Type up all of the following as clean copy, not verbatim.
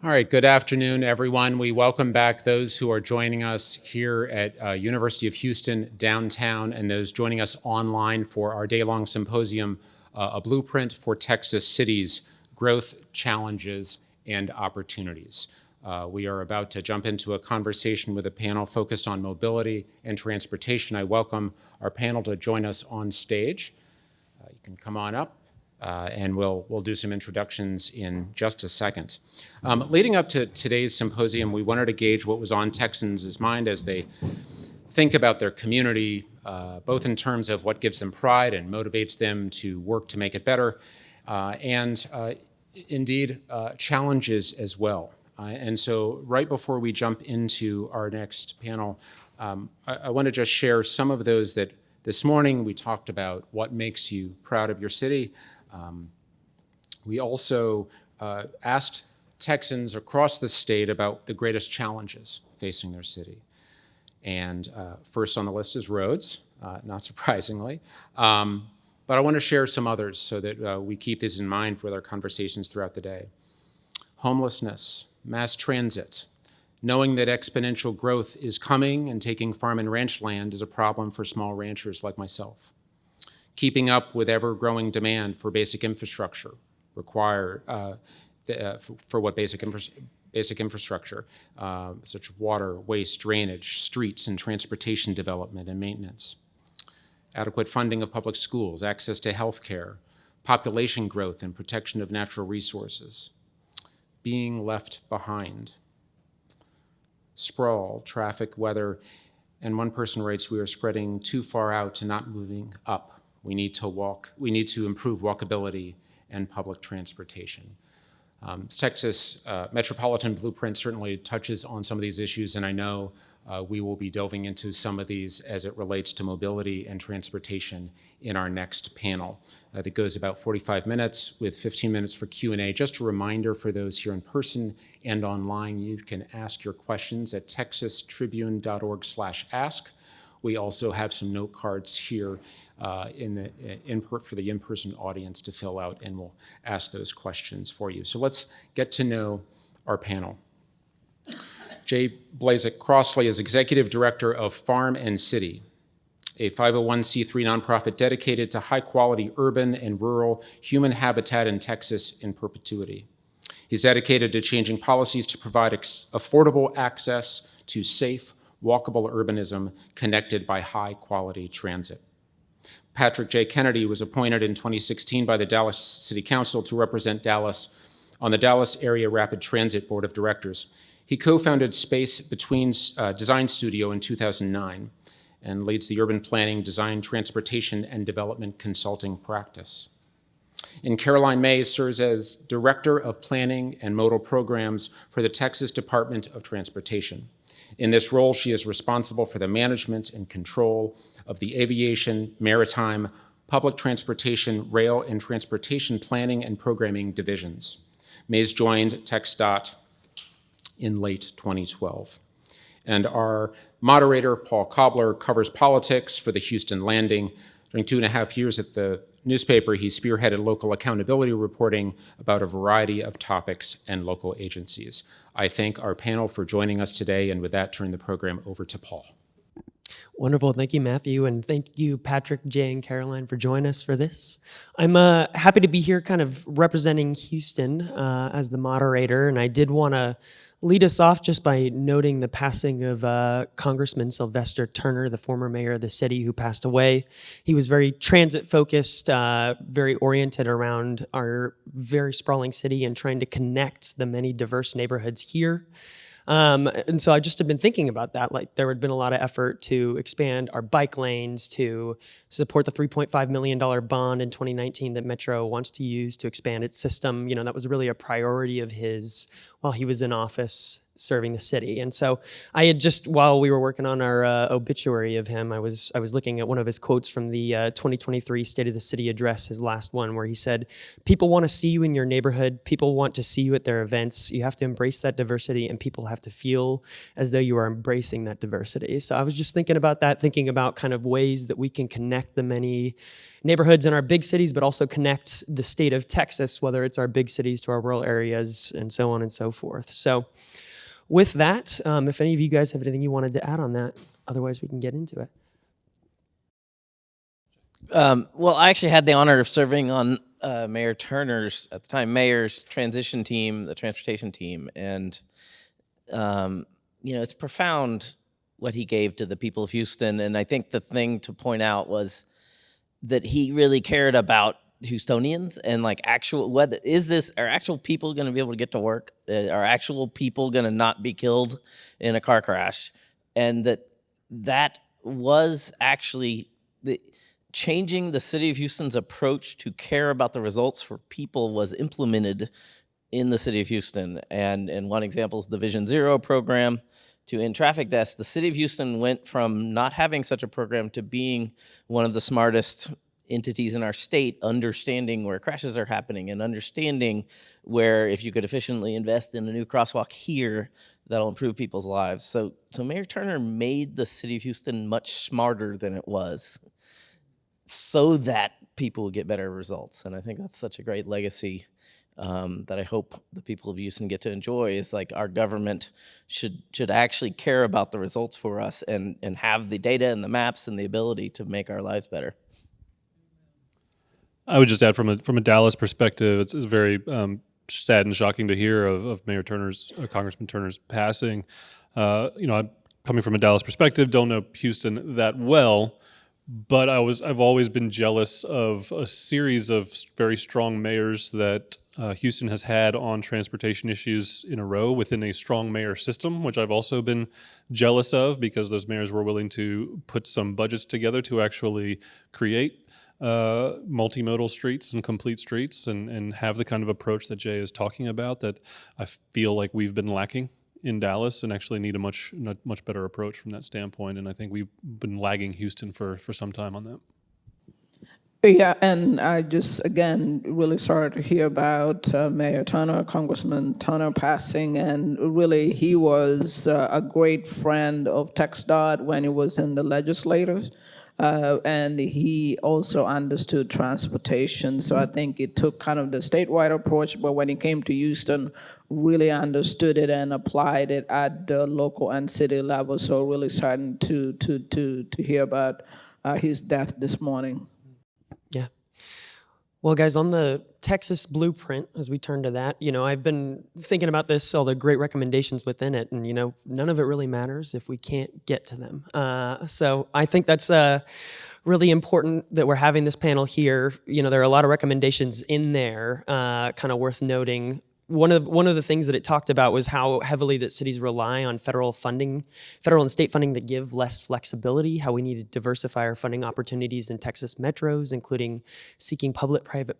All right, good afternoon, everyone. We welcome back those who are joining us here at University of Houston downtown and those joining us online for our day-long symposium, A Blueprint for Texas Cities, Growth, Challenges, and Opportunities. We are about to jump into a conversation with a panel focused on mobility and transportation. I welcome our panel to join us on stage. You can come on up. And we'll do some introductions in just a second. Leading up to today's symposium, we wanted to gauge what was on Texans' mind as they think about their community, both in terms of what gives them pride and motivates them to work to make it better, and indeed challenges as well. And so right before we jump into our next panel, I want to just share some of those that this morning we talked about what makes you proud of your city. We also asked Texans across the state about the greatest challenges facing their city. And first on the list is roads, not surprisingly. But I want to share some others so that we keep these in mind for our conversations throughout the day. Homelessness, mass transit. Knowing that exponential growth is coming and taking farm and ranch land is a problem for small ranchers like myself. Keeping up with ever-growing demand for basic infrastructure required for what basic infrastructure, such as water, waste, drainage, streets, and transportation development and maintenance. Adequate funding of public schools, access to health care, population growth and protection of natural resources. Being left behind. Sprawl, traffic, weather, and one person writes, we are spreading too far out to not moving up. We need to improve walkability and public transportation. Texas Metropolitan Blueprint certainly touches on some of these issues, and I know we will be delving into some of these as it relates to mobility and transportation in our next panel. That goes about 45 minutes with 15 minutes for Q&A. Just a reminder for those here in person and online, you can ask your questions at texastribune.org/ask. We also have some note cards here for the in-person audience to fill out, and we'll ask those questions for you. So let's get to know our panel. Jay Blazek Crossley is Executive Director of Farm and City, a 501c3 nonprofit dedicated to high-quality urban and rural human habitat in Texas in perpetuity. He's dedicated to changing policies to provide affordable access to safe, walkable urbanism connected by high-quality transit. Patrick J. Kennedy was appointed in 2016 by the Dallas City Council to represent Dallas on the Dallas Area Rapid Transit Board of Directors. He co-founded Space Between Design Studio in 2009 and leads the urban planning, design, transportation, and development consulting practice. And Caroline May serves as Director of Planning and Modal Programs for the Texas Department of Transportation. In this role, she is responsible for the management and control of the aviation, maritime, public transportation, rail, and transportation planning and programming divisions. Mays joined TxDOT in late 2012. And our moderator, Paul Cobbler, covers politics for the Houston Landing. During 2.5 years at the newspaper, he spearheaded local accountability reporting about a variety of topics and local agencies. I thank our panel for joining us today, and with that, turn the program over to Paul. Wonderful. Thank you, Matthew. And thank you, Patrick, Jay, and Caroline for joining us for this. I'm happy to be here kind of representing Houston as the moderator. And I did want to lead us off just by noting the passing of Congressman Sylvester Turner, the former mayor of the city who passed away. He was very transit focused, very oriented around our very sprawling city and trying to connect the many diverse neighborhoods here. And so I just have been thinking about that. Like there had been a lot of effort to expand our bike lanes, to support the $3.5 million bond in 2019 that Metro wants to use to expand its system. You know, that was really a priority of his while he was in office. serving the city. And so I had just, while we were working on our obituary of him, I was looking at one of his quotes from the 2023 State of the City address, his last one, where he said, "People want to see you in your neighborhood. People want to see you at their events. You have to embrace that diversity, and people have to feel as though you are embracing that diversity." So I was just thinking about that, thinking about kind of ways that we can connect the many neighborhoods in our big cities, but also connect the state of Texas, whether it's our big cities to our rural areas and so on and so forth. So with that, if any of you guys have anything you wanted to add on that, otherwise we can get into it. Well, I actually had the honor of serving on Mayor Turner's, at the time, mayor's transition team, the transportation team. And, it's profound what he gave to the people of Houston. And I think the thing to point out was that he really cared about Houstonians and like are actual people going to be able to get to work? Are actual people going to not be killed in a car crash? And that was actually changing the city of Houston's approach to care about the results for people was implemented in the city of Houston. And one example is the Vision Zero program to end traffic deaths. The city of Houston went from not having such a program to being one of the smartest entities in our state, understanding where crashes are happening and understanding where if you could efficiently invest in a new crosswalk here, that'll improve people's lives. So Mayor Turner made the city of Houston much smarter than it was so that people would get better results. And I think that's such a great legacy that I hope the people of Houston get to enjoy, is like our government should actually care about the results for us and have the data and the maps and the ability to make our lives better. I would just add from a Dallas perspective, it's very sad and shocking to hear of Mayor Turner's, Congressman Turner's passing. I'm coming from a Dallas perspective, don't know Houston that well, but I've always been jealous of a series of very strong mayors that Houston has had on transportation issues in a row within a strong mayor system, which I've also been jealous of because those mayors were willing to put some budgets together to actually create multimodal streets and complete streets and have the kind of approach that Jay is talking about that I feel like we've been lacking in Dallas and actually need a much better approach from that standpoint. And I think we've been lagging Houston for some time on that. Yeah, and I just, again, really sorry to hear about Mayor Turner, Congressman Turner passing, and really he was a great friend of TxDOT when he was in the legislators, and he also understood transportation, so I think it took kind of the statewide approach, but when he came to Houston, really understood it and applied it at the local and city level, so really saddened to hear about his death this morning. Yeah. Well, guys, on the Texas Blueprint, as we turn to that, I've been thinking about this, all the great recommendations within it, and, none of it really matters if we can't get to them. So I think that's really important that we're having this panel here. There are a lot of recommendations in there, kind of worth noting. One of the things that it talked about was how heavily that cities rely on federal and state funding that give less flexibility, how we need to diversify our funding opportunities in Texas metros, including seeking public-private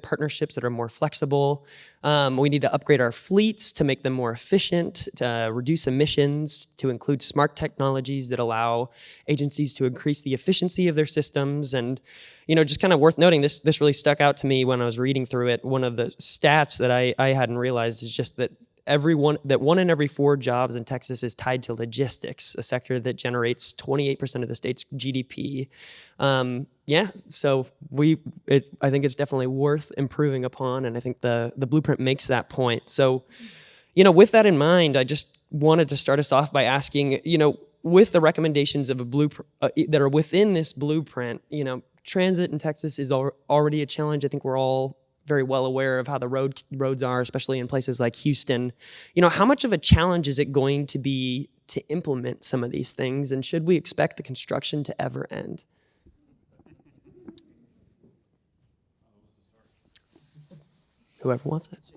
partnerships that are more flexible. We need to upgrade our fleets to make them more efficient, to reduce emissions, to include smart technologies that allow agencies to increase the efficiency of their systems. And, just kind of worth noting, this really stuck out to me when I was reading through it. One of the stats that I hadn't realized is just that one in every 4 jobs in Texas is tied to logistics, a sector that generates 28% of the state's GDP. So I think it's definitely worth improving upon, and I think the blueprint makes that point. So, with that in mind, I just wanted to start us off by asking, with the recommendations of a blueprint that are within this blueprint, transit in Texas is already a challenge. I think we're all very well aware of how the roads are, especially in places like Houston. How much of a challenge is it going to be to implement some of these things, and should we expect the construction to ever end? Whoever wants it.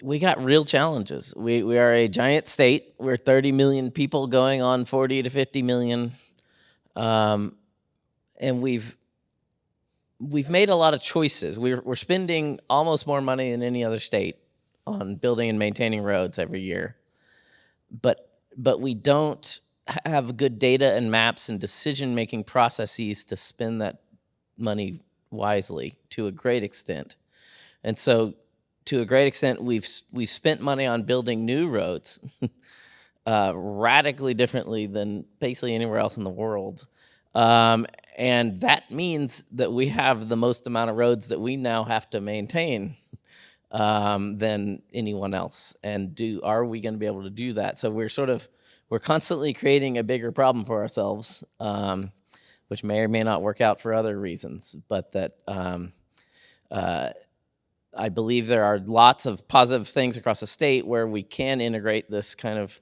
We got real challenges. We are a giant state. We're 30 million people going on 40 to 50 million. And we've made a lot of choices. We're spending almost more money than any other state on building and maintaining roads every year, but we don't have good data and maps and decision-making processes to spend that money wisely to a great extent. And so to a great extent, we've spent money on building new roads radically differently than basically anywhere else in the world. And that means that we have the most amount of roads that we now have to maintain than anyone else. And are we going to be able to do that? So we're constantly creating a bigger problem for ourselves, which may or may not work out for other reasons. But that I believe there are lots of positive things across the state where we can integrate this kind of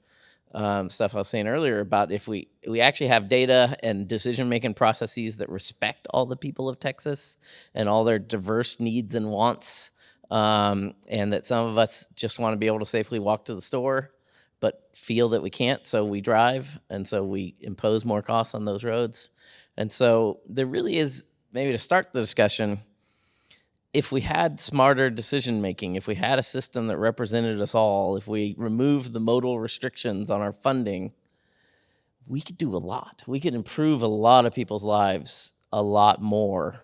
stuff I was saying earlier about if we actually have data and decision-making processes that respect all the people of Texas and all their diverse needs and wants, and that some of us just want to be able to safely walk to the store, but feel that we can't, so we drive, and so we impose more costs on those roads. And so there really is, maybe to start the discussion, if we had smarter decision-making, if we had a system that represented us all, if we removed the modal restrictions on our funding, we could do a lot. We could improve a lot of people's lives a lot more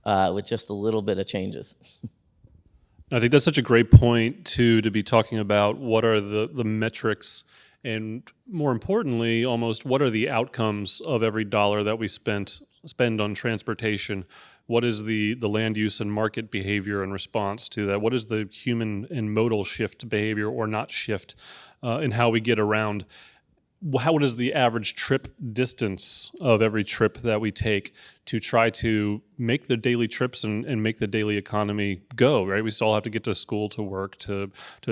with just a little bit of changes. I think that's such a great point, too, to be talking about what are the metrics and, more importantly, almost what are the outcomes of every dollar that we spend on transportation. What is the land use and market behavior in response to that? What is the human and modal shift behavior or not shift in how we get around? What is the average trip distance of every trip that we take to try to make the daily trips and make the daily economy go, right? We still have to get to school, to work, to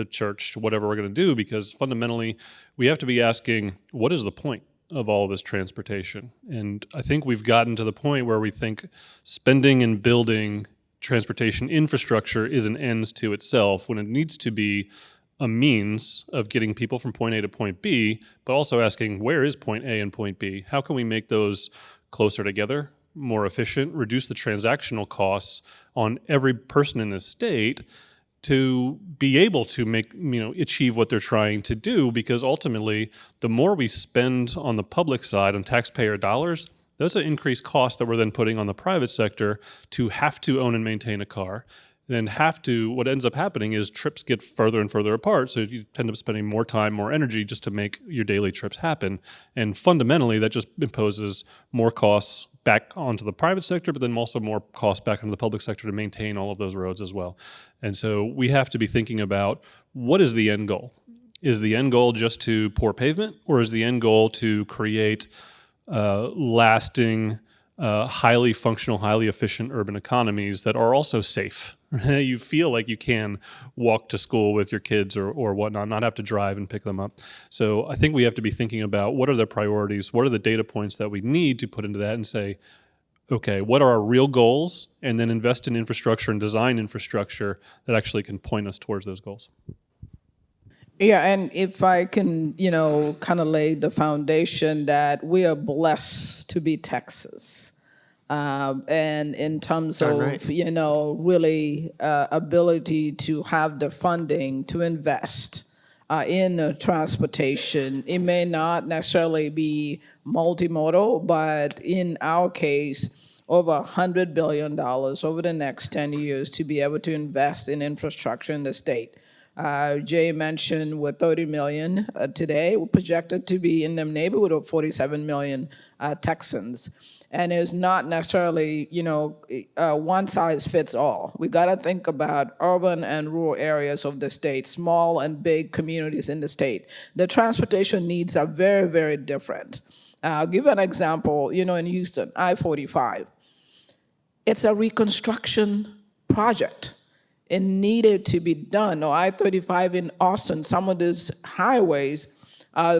church, to whatever we're going to do, because fundamentally we have to be asking, what is the point of all of this transportation? And I think we've gotten to the point where we think spending and building transportation infrastructure is an end to itself when it needs to be a means of getting people from point A to point B, but also asking, where is point A and point B? How can we make those closer together, more efficient, reduce the transactional costs on every person in this state to be able to achieve what they're trying to do? Because ultimately, the more we spend on the public side on taxpayer dollars, those are increased costs that we're then putting on the private sector to have to own and maintain a car. Then what ends up happening is trips get further and further apart. So you end up spending more time, more energy just to make your daily trips happen. And fundamentally, that just imposes more costs back onto the private sector, but then also more costs back into the public sector to maintain all of those roads as well. And so we have to be thinking about, what is the end goal? Is the end goal just to pour pavement, or is the end goal to create lasting, highly functional, highly efficient urban economies that are also safe? You feel like you can walk to school with your kids or whatnot, not have to drive and pick them up. So I think we have to be thinking about, what are the priorities, what are the data points that we need to put into that, and say, okay, what are our real goals? And then invest in infrastructure and design infrastructure that actually can point us towards those goals. Yeah, and if I can, kind of lay the foundation that we are blessed to be Texas. And in terms of, really ability to have the funding to invest in transportation. It may not necessarily be multimodal, but in our case, over $100 billion over the next 10 years to be able to invest in infrastructure in the state. Jay mentioned we're 30 million today. We're projected to be in the neighborhood of 47 million Texans. And it's not necessarily, one size fits all. We got to think about urban and rural areas of the state, small and big communities in the state. The transportation needs are very, very different. I'll give an example, in Houston, I-45. It's a reconstruction project. It needed to be done. Or I-35 in Austin, some of these highways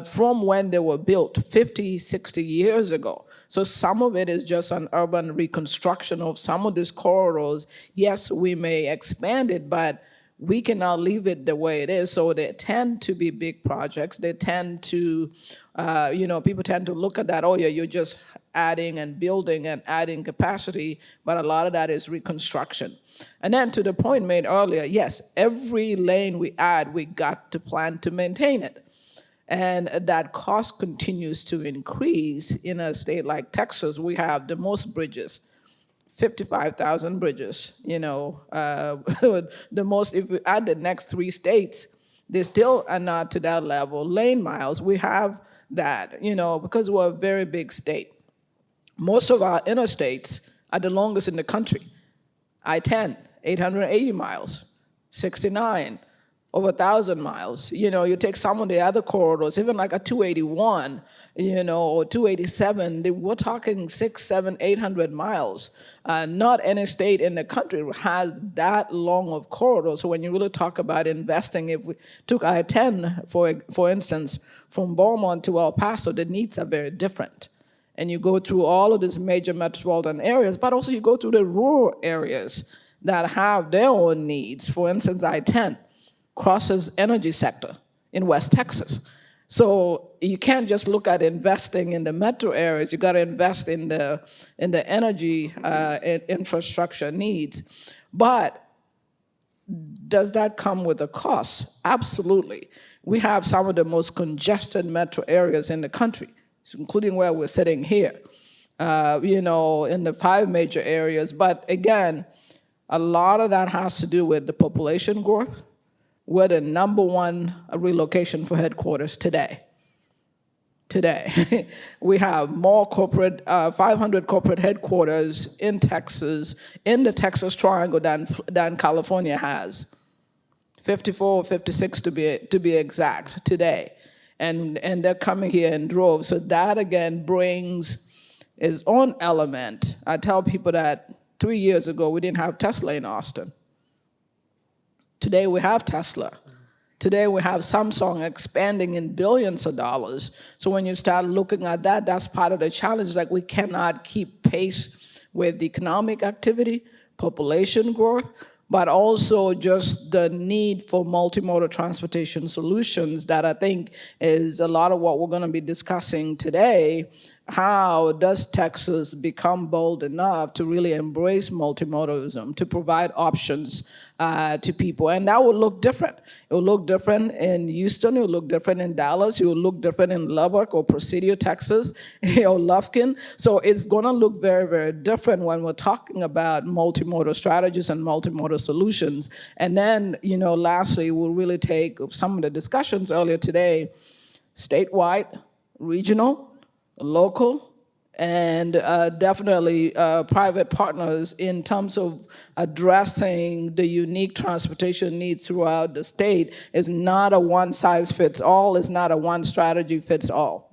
from when they were built 50, 60 years ago. So some of it is just an urban reconstruction of some of these corridors. Yes, we may expand it, but we cannot leave it the way it is. So they tend to be big projects. They tend to, people tend to look at that, oh yeah, you're just adding and building and adding capacity, but a lot of that is reconstruction. And then to the point made earlier, yes, every lane we add, we got to plan to maintain it. And that cost continues to increase. In a state like Texas, we have the most bridges, 55,000 bridges, the most, if we add the next 3 states, they still are not to that level. Lane miles, we have that, because we're a very big state. Most of our interstates are the longest in the country. I-10, 880 miles, 69, over 1,000 miles. You take some of the other corridors, even like a 281, or 287, we're talking 600, 700, 800 miles. Not any state in the country has that long of corridors. So when you really talk about investing, if we took I-10, for instance, from Beaumont to El Paso, the needs are very different. And you go through all of these major metropolitan areas, but also you go through the rural areas that have their own needs. For instance, I-10 crosses energy sector in West Texas. So you can't just look at investing in the metro areas. You got to invest in the energy infrastructure needs. But does that come with a cost? Absolutely. We have some of the most congested metro areas in the country, including where we're sitting here, in the 5 major areas. But again, a lot of that has to do with the population growth. We're the #1 relocation for headquarters today. We have more 500 corporate headquarters in Texas, in the Texas Triangle than California has. 54 or 56 to be exact today. And they're coming here in droves. So that again brings its own element. I tell people that 3 years ago we didn't have Tesla in Austin. Today we have Tesla. Today we have Samsung expanding in billions of dollars. So when you start looking at that, that's part of the challenge. Like we cannot keep pace with economic activity, population growth, but also just the need for multimodal transportation solutions that I think is a lot of what we're going to be discussing today. How does Texas become bold enough to really embrace multimodalism, to provide options to people? And that will look different. It will look different in Houston, it will look different in Dallas, it will look different in Lubbock or Presidio, Texas, or Lufkin. So it's gonna look very, very different when we're talking about multimodal strategies and multimodal solutions. And then, lastly, we'll really take some of the discussions earlier today, statewide, regional, local, and definitely private partners in terms of addressing the unique transportation needs throughout the state. Is not a one-size-fits-all, it's not a one-strategy-fits-all.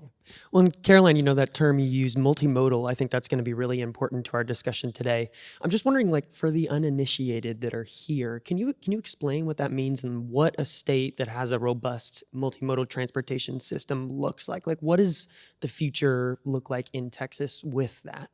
Well, and Caroline, that term you use, multimodal, I think that's going to be really important to our discussion today. I'm just wondering, for the uninitiated that are here, can you explain what that means and what a state that has a robust multimodal transportation system looks like? What does the future look like in Texas with that?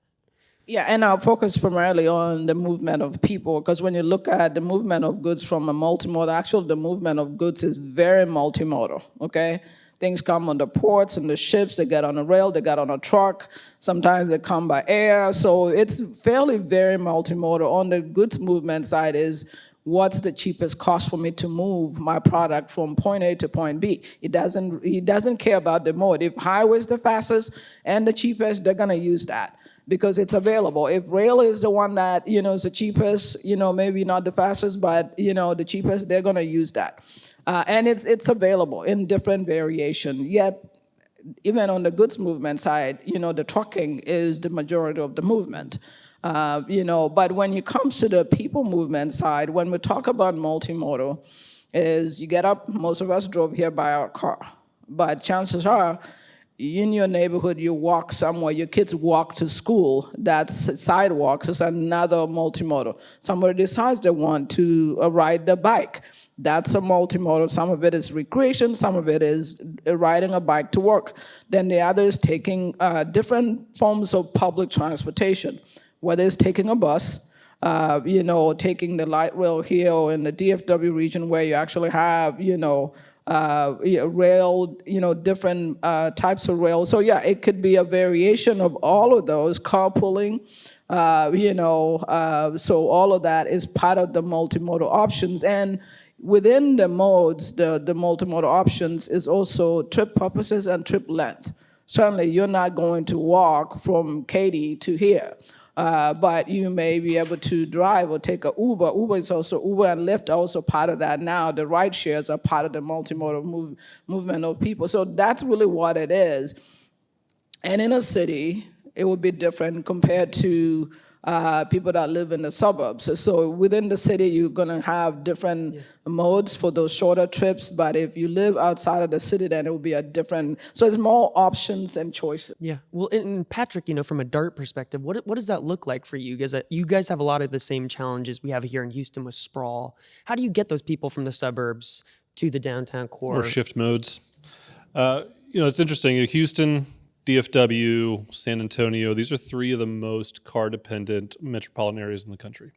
Yeah, and I'll focus primarily on the movement of people, because when you look at the movement of goods from a multimodal, actually the movement of goods is very multimodal, okay? Things come on the ports and the ships, they get on a rail, they get on a truck, sometimes they come by air, so it's fairly very multimodal. On the goods movement side is, what's the cheapest cost for me to move my product from point A to point B? He doesn't care about the mode. If highway is the fastest and the cheapest, they're gonna use that because it's available. If rail is the one that, is the cheapest, maybe not the fastest, but, the cheapest, they're gonna use that. And it's available in different variation. Yet, even on the goods movement side, the trucking is the majority of the movement. But when it comes to the people movement side, when we talk about multimodal, is you get up, most of us drove here by our car, but chances are, in your neighborhood, you walk somewhere, your kids walk to school, that's sidewalks, is another multimodal. Somebody decides they want to ride the bike. That's a multimodal. Some of it is recreation, some of it is riding a bike to work. Then the other is taking different forms of public transportation, whether it's taking a bus, taking the light rail here or in the DFW region where you actually have, rail, different types of rail. So yeah, it could be a variation of all of those, carpooling, so all of that is part of the multimodal options. And within the modes, the multimodal options is also trip purposes and trip length. Certainly, you're not going to walk from Katy to here, but you may be able to drive or take a Uber. Uber and Lyft are also part of that now. The ride shares are part of the multimodal movement of people. So that's really what it is. And in a city, it would be different compared to people that live in the suburbs. So within the city, you're going to have different modes for those shorter trips. But if you live outside of the city, then it will be a different. So it's more options and choices. Yeah. Well, and Patrick, from a DART perspective, what does that look like for you? Because you guys have a lot of the same challenges we have here in Houston with sprawl. How do you get those people from the suburbs to the downtown core? Or shift modes. It's interesting. Houston, DFW, San Antonio, these are three of the most car-dependent metropolitan areas in the country.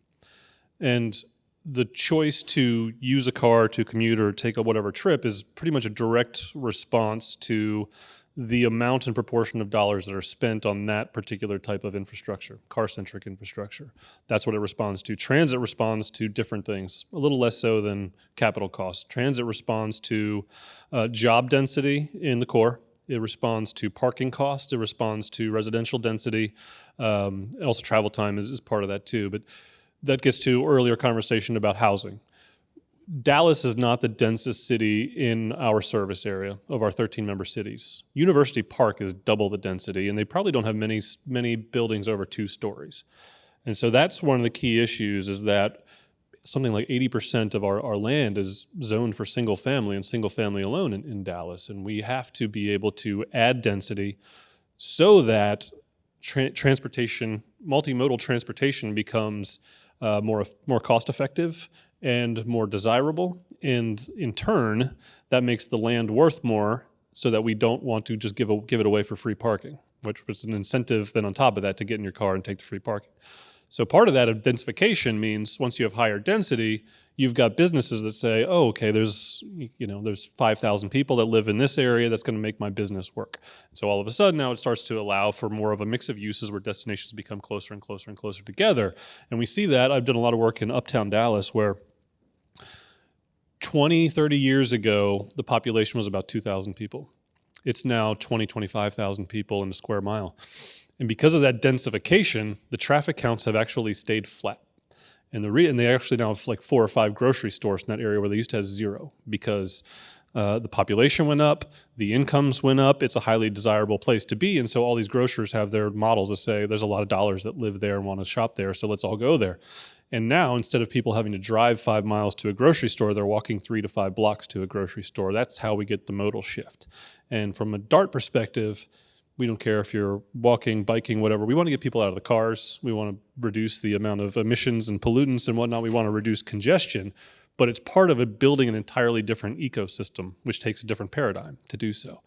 And the choice to use a car to commute or take a whatever trip is pretty much a direct response to the amount and proportion of dollars that are spent on that particular type of infrastructure, car-centric infrastructure. That's what it responds to. Transit responds to different things, a little less so than capital costs. Transit responds to job density in the core. It responds to parking cost. It responds to residential density. And also travel time is part of that too. But that gets to earlier conversation about housing. Dallas is not the densest city in our service area of our 13-member cities. University Park is double the density, and they probably don't have many buildings over 2 stories. And so that's one of the key issues, is that something like 80% of our land is zoned for single family and single family alone in Dallas. And we have to be able to add density so that transportation, multimodal transportation becomes more cost effective and more desirable. And in turn, that makes the land worth more, so that we don't want to just give it away for free parking, which was an incentive then on top of that to get in your car and take the free parking. So part of that densification means once you have higher density, you've got businesses that say, oh, okay, there's 5,000 people that live in this area, that's going to make my business work. So all of a sudden now it starts to allow for more of a mix of uses where destinations become closer and closer and closer together. And we see that. I've done a lot of work in uptown Dallas where 20, 30 years ago, the population was about 2,000 people. It's now 20, 25,000 people in a square mile. And because of that densification, the traffic counts have actually stayed flat. And they actually now have like 4 or 5 grocery stores in that area where they used to have 0, because the population went up, the incomes went up, it's a highly desirable place to be. And so all these grocers have their models that say there's a lot of dollars that live there and want to shop there, so let's all go there. And now, instead of people having to drive 5 miles to a grocery store, they're walking 3 to 5 blocks to a grocery store. That's how we get the modal shift. And from a DART perspective, we don't care if you're walking, biking, whatever. We want to get people out of the cars. We want to reduce the amount of emissions and pollutants and whatnot. We want to reduce congestion. But it's part of building an entirely different ecosystem, which takes a different paradigm to do so.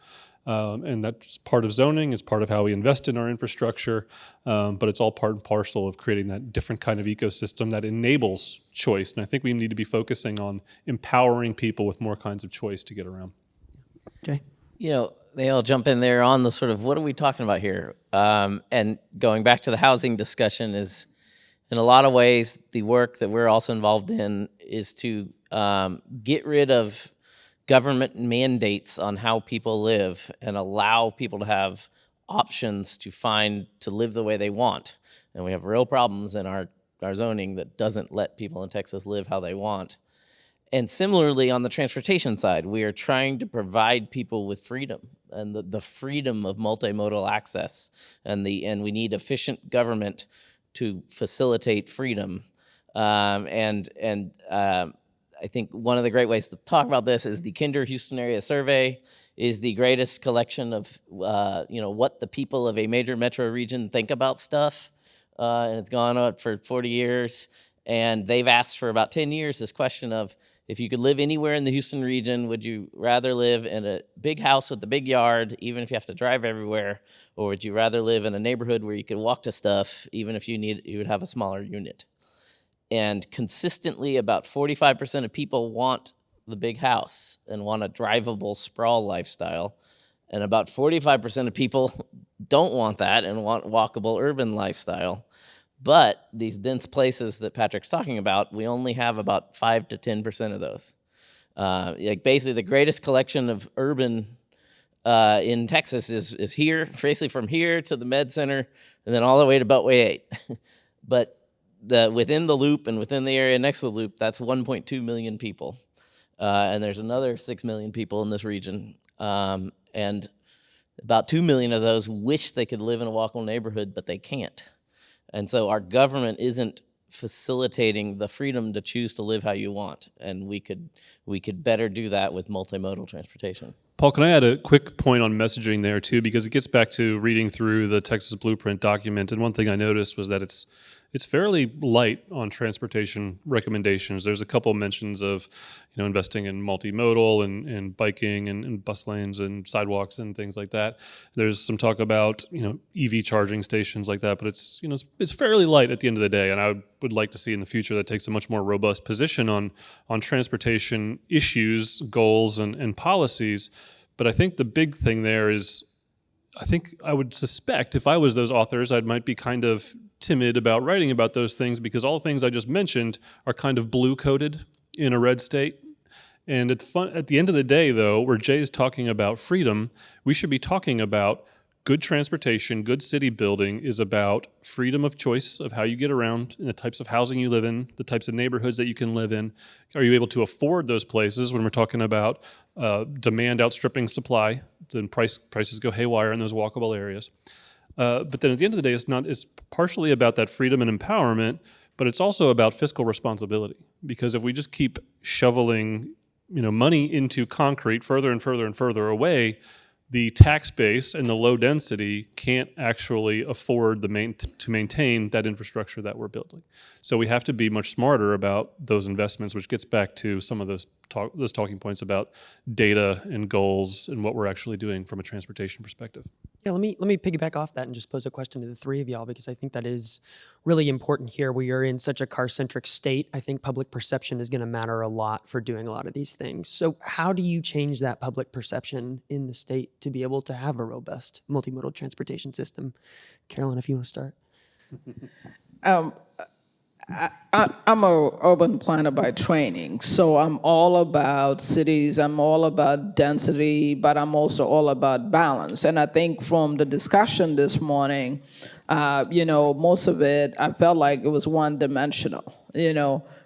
And that's part of zoning. It's part of how we invest in our infrastructure. But it's all part and parcel of creating that different kind of ecosystem that enables choice. And I think we need to be focusing on empowering people with more kinds of choice to get around. Jay? May I'll jump in there on the sort of what are we talking about here? And going back to the housing discussion is, in a lot of ways, the work that we're also involved in is to get rid of government mandates on how people live and allow people to have options to live the way they want. And we have real problems in our zoning that doesn't let people in Texas live how they want. And similarly, on the transportation side, we are trying to provide people with freedom and the freedom of multimodal access, and we need efficient government to facilitate freedom. I think one of the great ways to talk about this is the Kinder Houston Area Survey is the greatest collection of what the people of a major metro region think about stuff, and it's gone on for 40 years. And they've asked for about 10 years this question of, if you could live anywhere in the Houston region, would you rather live in a big house with a big yard, even if you have to drive everywhere, or would you rather live in a neighborhood where you could walk to stuff, even if you would have a smaller unit? And consistently, about 45% of people want the big house and want a drivable sprawl lifestyle. And about 45% of people don't want that and want walkable urban lifestyle. But these dense places that Patrick's talking about, we only have about 5 to 10% of those. Like basically, the greatest collection of urban in Texas is here, basically from here to the Med Center, and then all the way to Beltway 8. But within the loop and within the area next to the loop, that's 1.2 million people. And there's another 6 million people in this region. And about 2 million of those wish they could live in a walkable neighborhood, but they can't. And so our government isn't facilitating the freedom to choose to live how you want. And we could better do that with multimodal transportation. Paul, can I add a quick point on messaging there too? Because it gets back to reading through the Texas Blueprint document. And one thing I noticed was that it's fairly light on transportation recommendations. There's a couple mentions of, investing in multimodal and biking and bus lanes and sidewalks and things like that. There's some talk about, EV charging stations like that, but it's fairly light at the end of the day. And I would like to see in the future that takes a much more robust position on transportation issues, goals, and policies. But I think the big thing there is, I think I would suspect if I was those authors, I might be kind of timid about writing about those things because all the things I just mentioned are kind of blue coded in a red state. And at the end of the day, though, where Jay's talking about freedom, we should be talking about good transportation, good city building is about freedom of choice of how you get around and the types of housing you live in, the types of neighborhoods that you can live in. Are you able to afford those places when we're talking about demand outstripping supply? Then prices go haywire in those walkable areas. But then at the end of the day, it's partially about that freedom and empowerment, but it's also about fiscal responsibility. Because if we just keep shoveling money into concrete further and further and further away, the tax base and the low density can't actually afford to maintain that infrastructure that we're building. So we have to be much smarter about those investments, which gets back to some of those talking points about data and goals and what we're actually doing from a transportation perspective. Yeah, let me piggyback off that and just pose a question to the three of y'all because I think that is really important here. We are in such a car-centric state. I think public perception is going to matter a lot for doing a lot of these things. So how do you change that public perception in the state to be able to have a robust multimodal transportation system? Carolyn, if you want to start. I'm a urban planner by training, so I'm all about cities, I'm all about density, but I'm also all about balance. And I think from the discussion this morning, most of it, I felt like it was one-dimensional.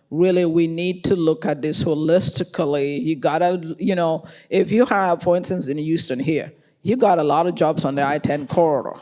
Really, we need to look at this holistically. You gotta, if you have, for instance, in Houston here, you got a lot of jobs on the I-10 corridor,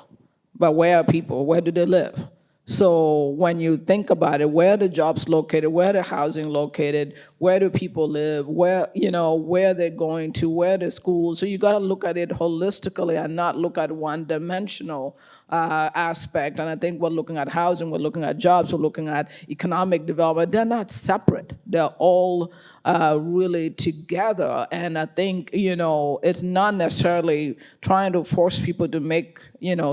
but where are people? Where do they live? So when you think about it, where are the jobs located, where are the housing located, where do people live, where they're going to, where the schools. So you got to look at it holistically and not look at one-dimensional aspect. And I think we're looking at housing, we're looking at jobs, we're looking at economic development. They're not separate. They're all really together. And I think, it's not necessarily trying to force people to make,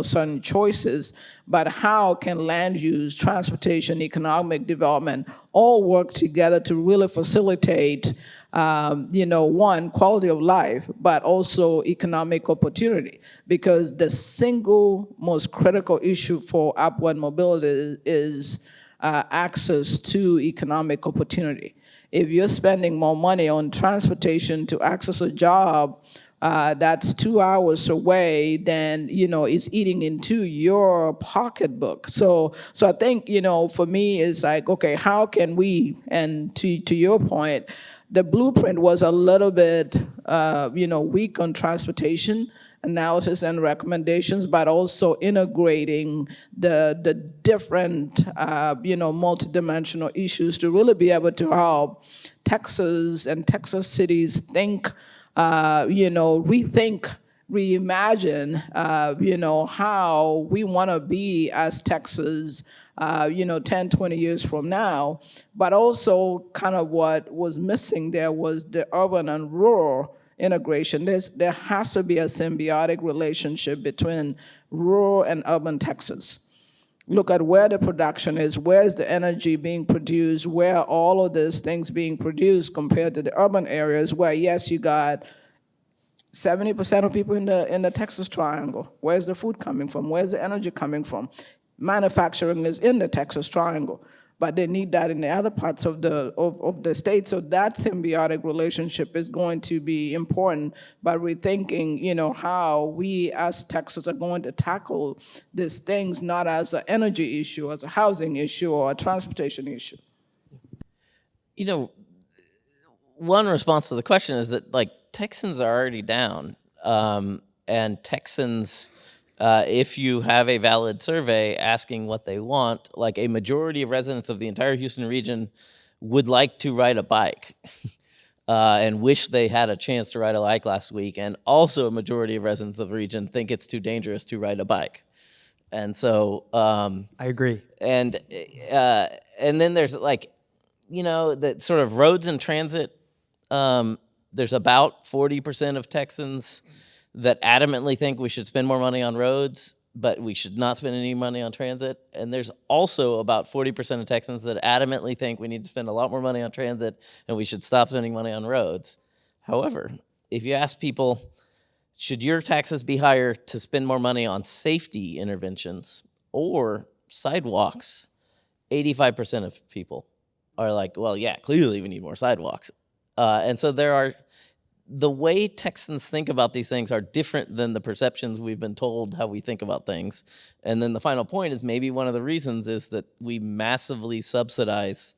certain choices, but how can land use, transportation, economic development all work together to really facilitate, one, quality of life, but also economic opportunity. Because the single most critical issue for upward mobility is access to economic opportunity. If you're spending more money on transportation to access a job that's 2 hours away, then, it's eating into your pocketbook. So I think, for me, it's like, okay, how can we, and to your point, the blueprint was a little bit, weak on transportation analysis and recommendations, but also integrating the different, multidimensional issues to really be able to help Texas and Texas cities think, rethink, reimagine, how we want to be as Texas, 10, 20 years from now. But also kind of what was missing there was the urban and rural integration. There has to be a symbiotic relationship between rural and urban Texas. look at where the production is, where's the energy being produced, where all of these things being produced compared to the urban areas where, yes, you got 70% of people in the Texas Triangle. Where's the food coming from? Where's the energy coming from? Manufacturing is in the Texas Triangle, but they need that in the other parts of the state. So that symbiotic relationship is going to be important by rethinking, how we as Texas are going to tackle these things, not as an energy issue, as a housing issue or a transportation issue. One response to the question is that Texans are already down, and Texans, if you have a valid survey asking what they want, a majority of residents of the entire Houston region would like to ride a bike and wish they had a chance to ride a bike last week, and also a majority of residents of the region think it's too dangerous to ride a bike. And so I agree. and then there's the sort of roads and transit. There's about 40% of Texans that adamantly think we should spend more money on roads, but we should not spend any money on transit. And there's also about 40% of Texans that adamantly think we need to spend a lot more money on transit and we should stop spending money on roads. However, if you ask people, should your taxes be higher to spend more money on safety interventions or sidewalks, 85% of people are like, well, yeah, clearly we need more sidewalks. And so the way Texans think about these things are different than the perceptions we've been told how we think about things. And then the final point is maybe one of the reasons is that we massively subsidize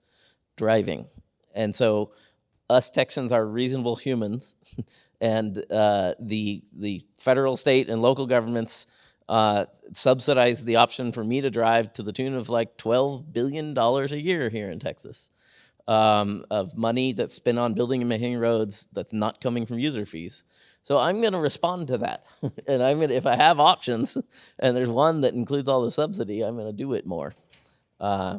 driving. And so us Texans are reasonable humans, and the federal, state, and local governments subsidize the option for me to drive to the tune of $12 billion a year here in Texas. Of money that's spent on building and maintaining roads that's not coming from user fees. So I'm going to respond to that. And if I have options and there's one that includes all the subsidy, I'm going to do it more. Yeah,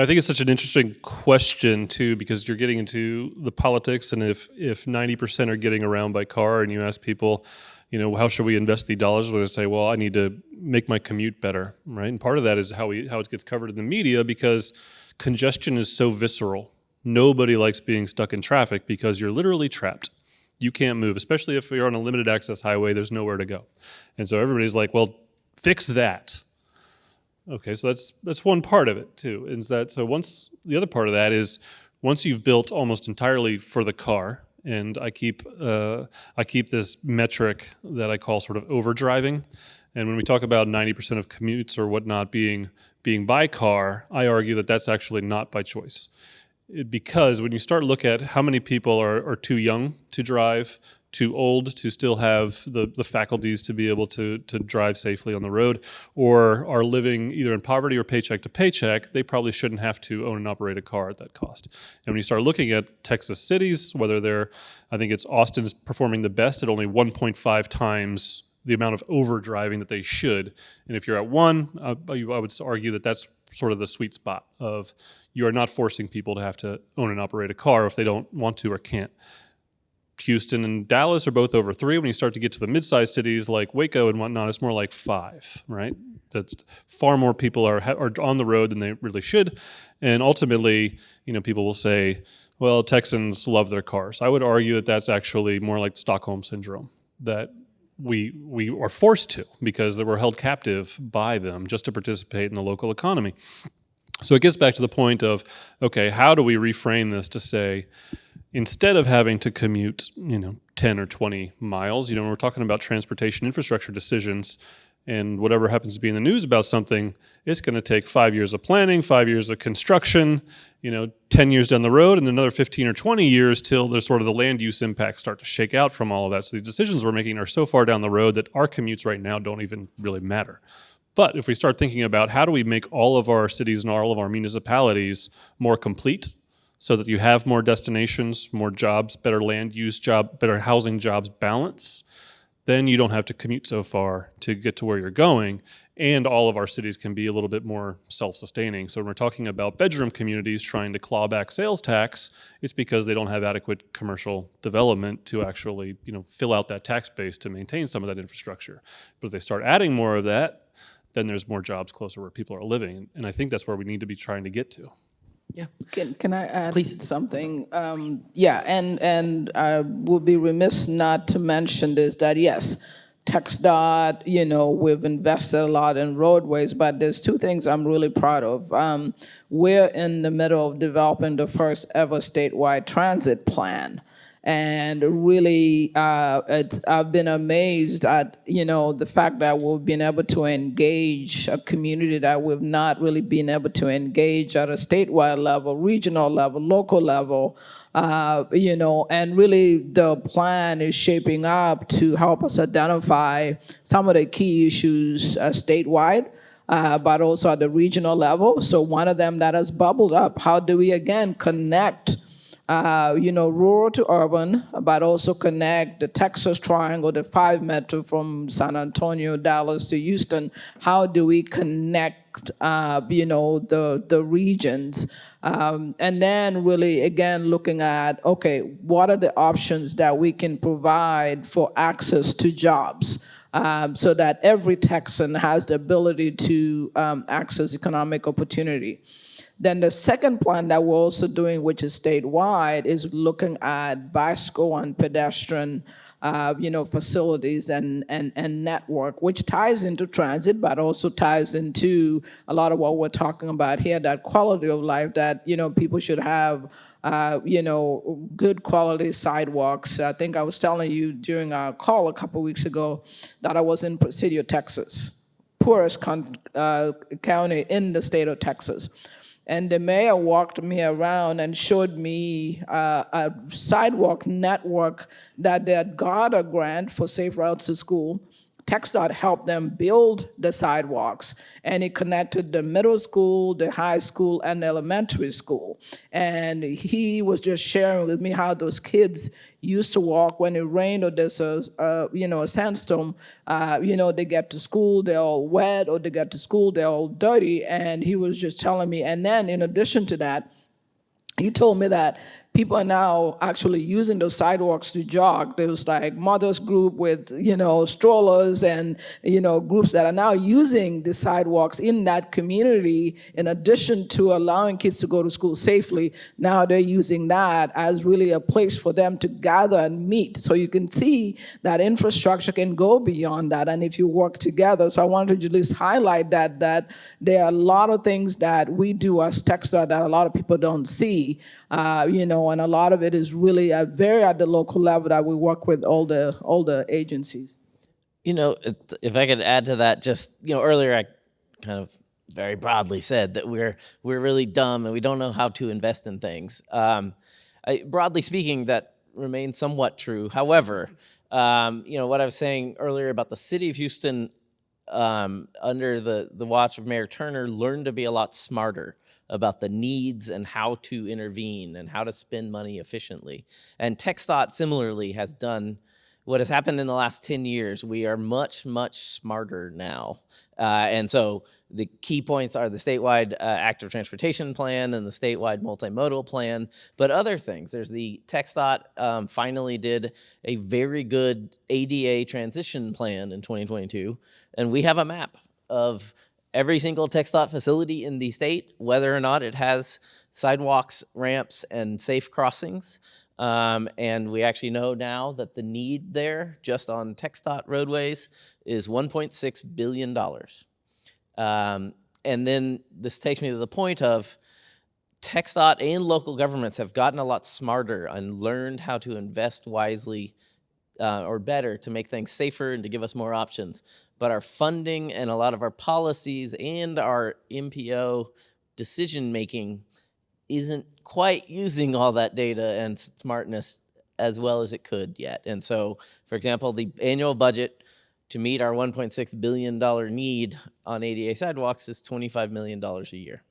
I think it's such an interesting question too, because you're getting into the politics, and if 90% are getting around by car, and you ask people, how should we invest the dollars? Well, they say, well, I need to make my commute better, right? And part of that is how it gets covered in the media, because congestion is so visceral. Nobody likes being stuck in traffic because you're literally trapped. You can't move, especially if you're on a limited access highway, there's nowhere to go. And so everybody's like, well, fix that. Okay, so that's one part of it too. The other part of that is once you've built almost entirely for the car, and I keep this metric that I call sort of overdriving. And when we talk about 90% of commutes or whatnot being by car, I argue that that's actually not by choice. Because when you start to look at how many people are too young to drive, too old to still have the faculties to be able to drive safely on the road, or are living either in poverty or paycheck to paycheck, they probably shouldn't have to own and operate a car at that cost. And when you start looking at Texas cities, I think it's Austin's performing the best at only 1.5 times the amount of overdriving that they should. And if you're at 1, I would argue that that's sort of the sweet spot of you are not forcing people to have to own and operate a car if they don't want to or can't. Houston and Dallas are both over 3. When you start to get to the mid-sized cities like Waco and whatnot, it's more like 5, right? That's far more people are on the road than they really should. And ultimately, people will say, well, Texans love their cars. I would argue that that's actually more like Stockholm Syndrome, that we are forced to because we're held captive by them just to participate in the local economy. So it gets back to the point of, okay, how do we reframe this to say, instead of having to commute, 10 or 20 miles, we're talking about transportation infrastructure decisions, and whatever happens to be in the news about something, it's going to take 5 years of planning, 5 years of construction, 10 years down the road, and another 15 or 20 years till there's sort of the land use impacts start to shake out from all of that. So these decisions we're making are so far down the road that our commutes right now don't even really matter. But if we start thinking about how do we make all of our cities and all of our municipalities more complete, so that you have more destinations, more jobs, better land use better housing jobs balance, then you don't have to commute so far to get to where you're going. And all of our cities can be a little bit more self-sustaining. So when we're talking about bedroom communities trying to claw back sales tax, it's because they don't have adequate commercial development to actually, fill out that tax base to maintain some of that infrastructure. But if they start adding more of that, then there's more jobs closer where people are living. And I think that's where we need to be trying to get to. Yeah. Can I add Please. something? Yeah, and I would be remiss not to mention this, that yes, TxDOT, we've invested a lot in roadways, but there's two things I'm really proud of. We're in the middle of developing the first ever statewide transit plan. And really, I've been amazed at, the fact that we've been able to engage a community that we've not really been able to engage at a statewide level, regional level, local level, and really the plan is shaping up to help us identify some of the key issues statewide. But also at the regional level. So one of them that has bubbled up, how do we again connect rural to urban, but also connect the Texas Triangle, the 5 Metro from San Antonio, Dallas to Houston. How do we connect, the regions? And then really, again, looking at, okay, what are the options that we can provide for access to jobs? So that every Texan has the ability to access economic opportunity. Then the second plan that we're also doing, which is statewide, is looking at bicycle and pedestrian, facilities and network, which ties into transit, but also ties into a lot of what we're talking about here, that quality of life that, people should have, good quality sidewalks. I think I was telling you during our call a couple weeks ago that I was in Presidio, Texas, poorest county in the state of Texas. And the mayor walked me around and showed me a sidewalk network that they had got a grant for safe routes to school. TxDOT helped them build the sidewalks, and it connected the middle school, the high school, and the elementary school. And he was just sharing with me how those kids used to walk when it rained or there's a sandstorm. They get to school, they're all wet, or they get to school, they're all dirty. And he was just telling me. And then in addition to that, he told me that people are now actually using those sidewalks to jog. There's like mothers group with, strollers and, groups that are now using the sidewalks in that community. In addition to allowing kids to go to school safely, now they're using that as really a place for them to gather and meet. So you can see that infrastructure can go beyond that, and if you work together. So I wanted to just highlight that there are a lot of things that we do as TxDOT that a lot of people don't see, and a lot of it is really at the local level that we work with all the agencies. If I could add to that, just earlier I kind of very broadly said that we're really dumb and we don't know how to invest in things. Broadly speaking, that remains somewhat true. However, what I was saying earlier about the city of Houston under the watch of Mayor Turner learned to be a lot smarter about the needs and how to intervene and how to spend money efficiently. And TxDOT similarly has done what has happened in the last 10 years. We are much, much smarter now. And so the key points are the statewide active transportation plan and the statewide multimodal plan, but other things. There's the TxDOT finally did a very good ADA transition plan in 2022, and we have a map of every single TxDOT facility in the state, whether or not it has sidewalks, ramps, and safe crossings. And we actually know now that the need there, just on TxDOT roadways, is $1.6 billion. And then this takes me to the point of TxDOT and local governments have gotten a lot smarter and learned how to invest wisely or better to make things safer and to give us more options. But our funding and a lot of our policies and our MPO decision-making isn't quite using all that data and smartness as well as it could yet. And so, for example, the annual budget to meet our $1.6 billion need on ADA sidewalks is $25 million a year.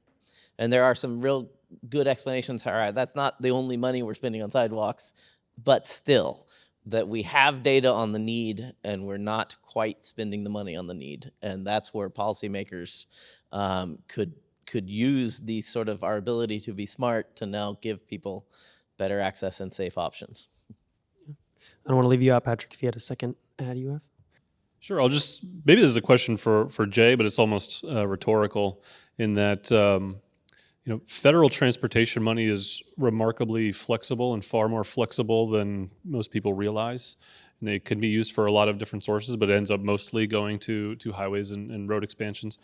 And there are some real good explanations. All right, that's not the only money we're spending on sidewalks, but still, that we have data on the need and we're not quite spending the money on the need. And that's where policymakers could use these sort of our ability to be smart to now give people better access and safe options. I don't want to leave you out, Patrick, if you had a second add you have. Sure. Maybe this is a question for Jay, but it's almost rhetorical in that, federal transportation money is remarkably flexible and far more flexible than most people realize. And they can be used for a lot of different sources, but it ends up mostly going to highways and road expansions.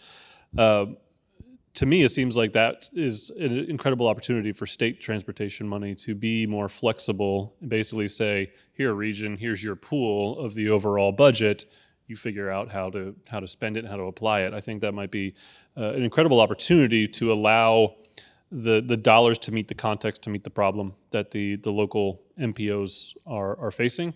To me, it seems like that is an incredible opportunity for state transportation money to be more flexible and basically say, here, region, here's your pool of the overall budget. You figure out how to spend it and how to apply it. I think that might be an incredible opportunity to allow the dollars to meet the context, to meet the problem that the local MPOs are facing.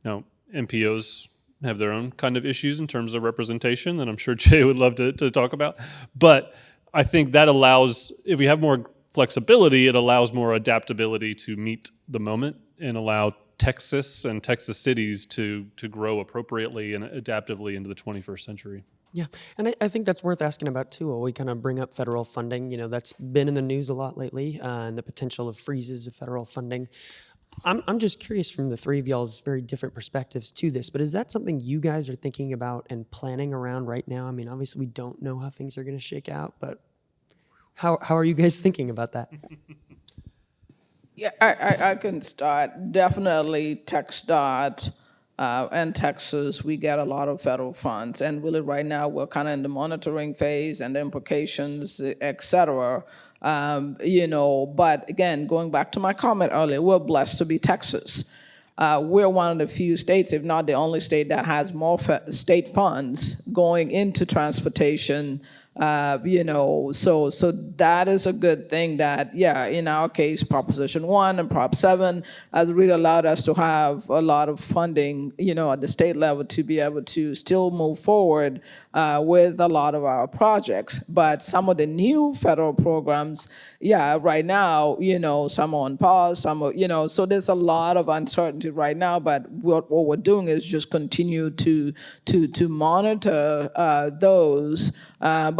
Now, MPOs have their own kind of issues in terms of representation that I'm sure Jay would love to talk about. But I think that allows, if we have more flexibility, it allows more adaptability to meet the moment and allow Texas and Texas cities to grow appropriately and adaptively into the 21st century. Yeah, and I think that's worth asking about too. While we kind of bring up federal funding, that's been in the news a lot lately, and the potential of freezes of federal funding. I'm just curious from the three of y'all's very different perspectives to this, but is that something you guys are thinking about and planning around right now? I mean, obviously we don't know how things are going to shake out, but how are you guys thinking about that? Yeah, I can start. Definitely TxDOT and Texas, we get a lot of federal funds. And really right now, we're kind of in the monitoring phase and the implications, et cetera. But again, going back to my comment earlier, we're blessed to be Texas. We're one of the few states, if not the only state, that has more state funds going into transportation. So that is a good thing that, in our case, Proposition 1 and Prop 7 has really allowed us to have a lot of funding, at the state level to be able to still move forward with a lot of our projects. But some of the new federal programs, right now, some are on pause, some are, so there's a lot of uncertainty right now, but what we're doing is just continue to monitor those.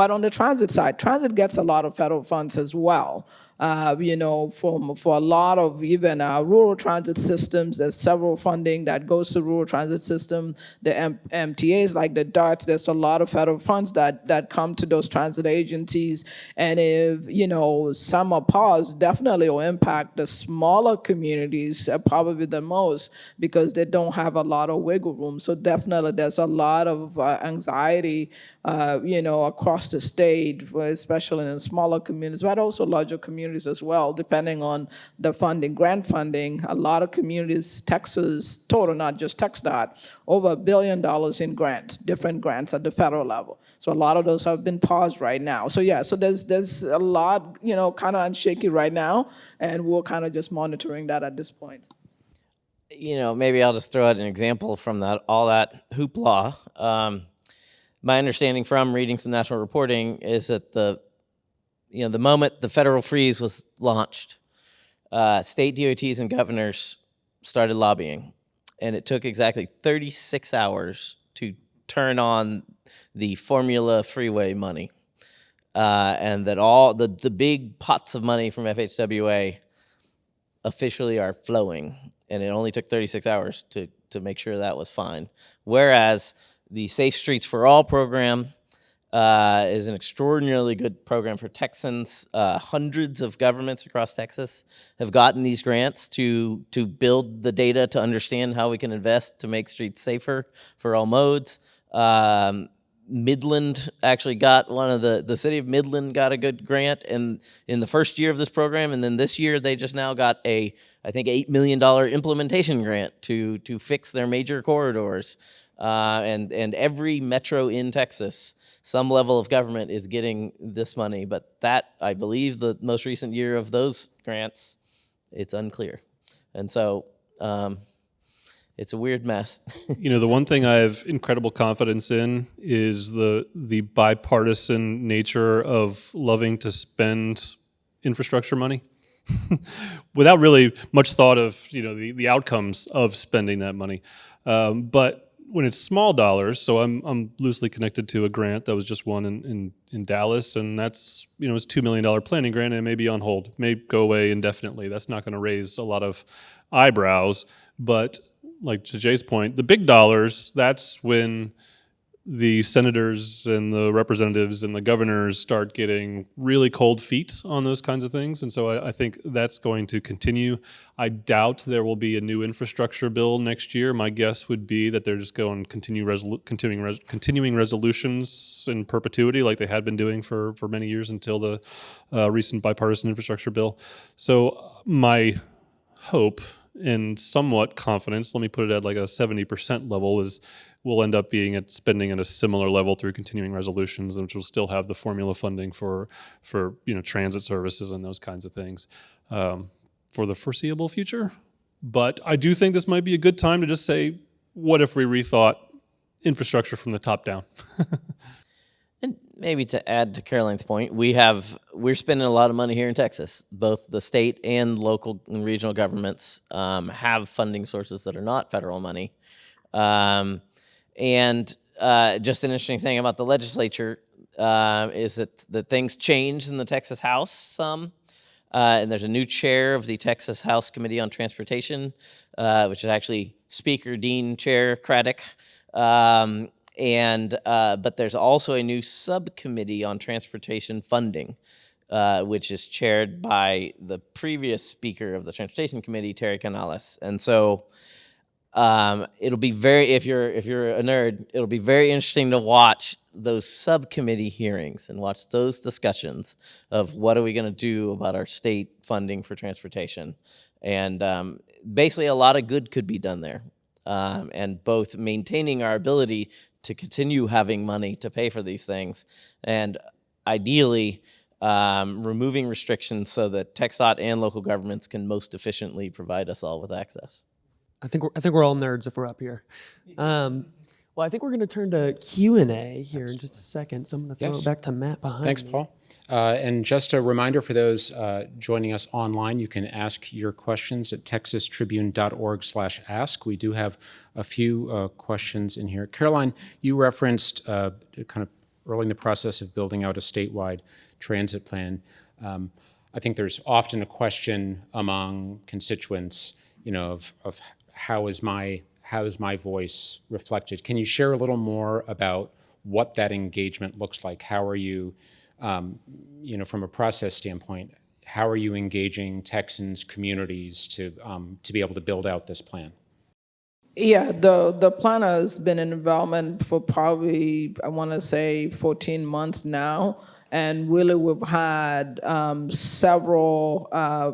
But on the transit side, transit gets a lot of federal funds as well. For a lot of even rural transit systems, there's several funding that goes to rural transit system. The MTAs like the DARTs, there's a lot of federal funds that come to those transit agencies. And if, some are paused, definitely will impact the smaller communities probably the most because they don't have a lot of wiggle room. So definitely there's a lot of anxiety across the state, especially in smaller communities, but also larger communities as well, depending on the funding, grant funding. A lot of communities, Texas, total, not just TxDOT, over $1 billion in grants, different grants at the federal level. So a lot of those have been paused right now. So so there's a lot, kind of unshaky right now, and we're kind of just monitoring that at this point. Maybe I'll just throw out an example from all that hoopla. My understanding from reading some national reporting is that the moment the federal freeze was launched, state DOTs and governors started lobbying, and it took exactly 36 hours to turn on the Formula Freeway money, and that all the big pots of money from FHWA officially are flowing, and it only took 36 hours to make sure that was fine. Whereas the Safe Streets for All program is an extraordinarily good program for Texans. Hundreds of governments across Texas have gotten these grants to build the data to understand how we can invest to make streets safer for all modes. Midland actually got the city of Midland got a good grant in the first year of this program, and then this year they just now got I think $8 million implementation grant to fix their major corridors. And every metro in Texas, some level of government is getting this money. But that, I believe, the most recent year of those grants, it's unclear. And so it's a weird mess. The one thing I have incredible confidence in is the bipartisan nature of loving to spend infrastructure money without really much thought of the outcomes of spending that money. But when it's small dollars, so I'm loosely connected to a grant that was just won in Dallas, and that's it's $2 million planning grant, and it may be on hold, it may go away indefinitely. That's not going to raise a lot of eyebrows, but like to Jay's point, the big dollars, that's when the senators and the representatives and the governors start getting really cold feet on those kinds of things. And so I think that's going to continue. I doubt there will be a new infrastructure bill next year. My guess would be that they're just going to continuing resolutions in perpetuity like they had been doing for many years until the recent bipartisan infrastructure bill. So my hope and somewhat confidence, let me put it at like a 70% level, is we'll end up being at spending at a similar level through continuing resolutions, which will still have the formula funding for transit services and those kinds of things for the foreseeable future. But I do think this might be a good time to just say, what if we rethought infrastructure from the top down? And maybe to add to Caroline's point, we're spending a lot of money here in Texas. Both the state and local and regional governments have funding sources that are not federal money. And just an interesting thing about the legislature is that things changed in the Texas House some. And there's a new chair of the Texas House Committee on Transportation, which is actually Speaker Dean Chair Craddock. But there's also a new subcommittee on transportation funding, which is chaired by the previous Speaker of the Transportation Committee, Terry Canales. And so it'll be if you're a nerd, it'll be very interesting to watch those subcommittee hearings and watch those discussions of what are we going to do about our state funding for transportation. And basically a lot of good could be done there. And both maintaining our ability to continue having money to pay for these things, and ideally removing restrictions so that TxDOT and local governments can most efficiently provide us all with access. I think we're all nerds if we're up here. Well, I think we're going to turn to Q&A here in just a second, so I'm going to throw it back to Matt behind Thanks, me. Paul. And just a reminder for those joining us online, you can ask your questions at texastribune.org/ask. We do have a few questions in here. Caroline, you referenced kind of early in the process of building out a statewide transit plan. I think there's often a question among constituents, of how is my voice reflected? Can you share a little more about what that engagement looks like? How are you, from a process standpoint, how are you engaging Texans, communities to be able to build out this plan? Yeah, the plan has been in development for probably, I want to say, 14 months now. And really, we've had several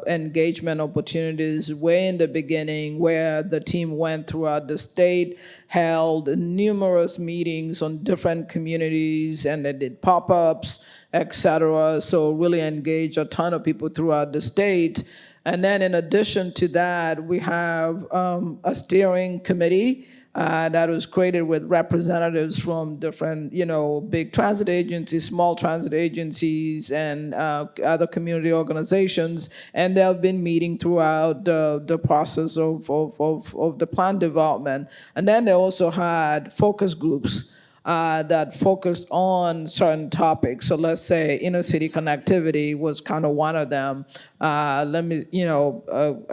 engagement opportunities way in the beginning where the team went throughout the state, held numerous meetings on different communities, and they did pop-ups, et cetera. So really engaged a ton of people throughout the state. And then in addition to that, we have a steering committee that was created with representatives from different, big transit agencies, small transit agencies, and other community organizations. And they've been meeting throughout the process of the plan development. And then they also had focus groups that focused on certain topics. So let's say inner city connectivity was kind of one of them. I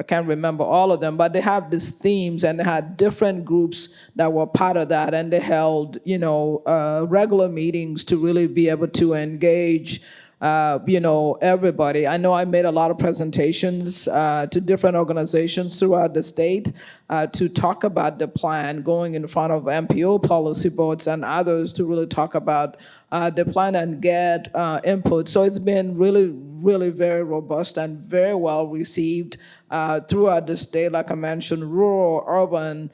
can't remember all of them, but they have these themes, and they had different groups that were part of that, and they held, regular meetings to really be able to engage everybody. I know I made a lot of presentations to different organizations throughout the state to talk about the plan, going in front of MPO policy boards and others to really talk about the plan and get input. So it's been really, really very robust and very well received throughout the state. Like I mentioned, rural, urban,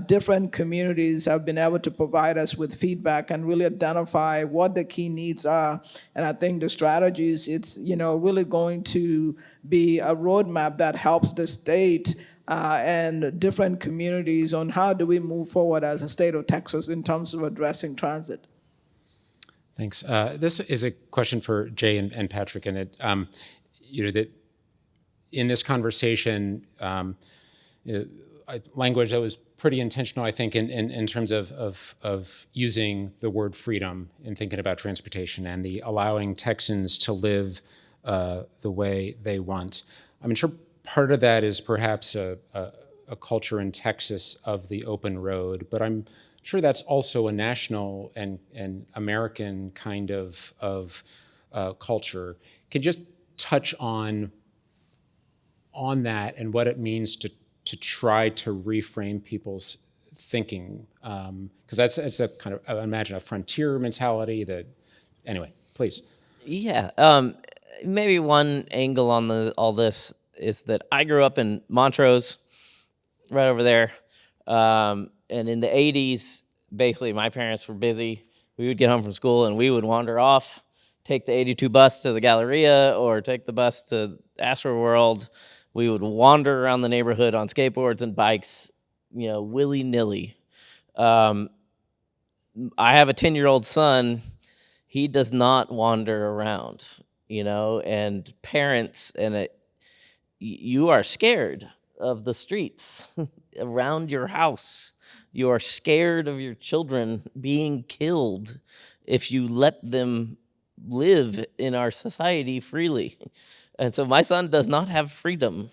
different communities have been able to provide us with feedback and really identify what the key needs are. And I think the strategies, it's really going to be a roadmap that helps the state and different communities on how do we move forward as a state of Texas in terms of addressing transit. Thanks. This is a question for Jay and Patrick, and that in this conversation, language that was pretty intentional, I think, in terms of using the word freedom in thinking about transportation and the allowing Texans to live the way they want. I'm sure part of that is perhaps a culture in Texas of the open road, but I'm sure that's also a national and American kind of culture. Can you just touch on that and what it means to try to reframe people's thinking? Because it's a kind of, I imagine, a frontier mentality that, anyway, please. Yeah. Maybe one angle on all this is that I grew up in Montrose, right over there. And in the 80s, basically, my parents were busy. We would get home from school and we would wander off, take the 82 bus to the Galleria or take the bus to Astroworld. We would wander around the neighborhood on skateboards and bikes, willy-nilly. I have a 10-year-old son. He does not wander around, and parents, you are scared of the streets around your house. You are scared of your children being killed if you let them live in our society freely. And so my son does not have freedom,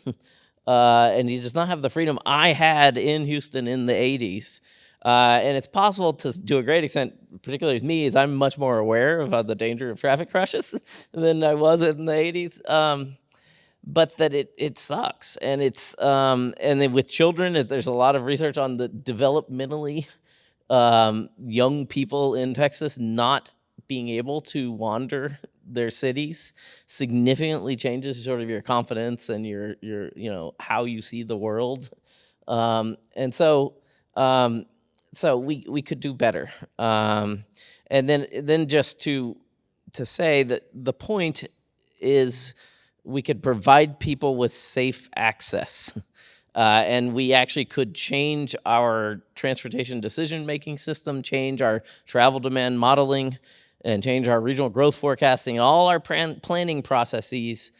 and he does not have the freedom I had in Houston in the 80s. And it's possible to a great extent, particularly with me, is I'm much more aware of the danger of traffic crashes than I was in the 80s. But that it sucks, and and then with children, there's a lot of research on the developmentally young people in Texas not being able to wander their cities significantly changes sort of your confidence and your how you see the world, and so we could do better, and then just to say that the point is we could provide people with safe access. And we actually could change our transportation decision-making system, change our travel demand modeling, and change our regional growth forecasting, and all our planning processes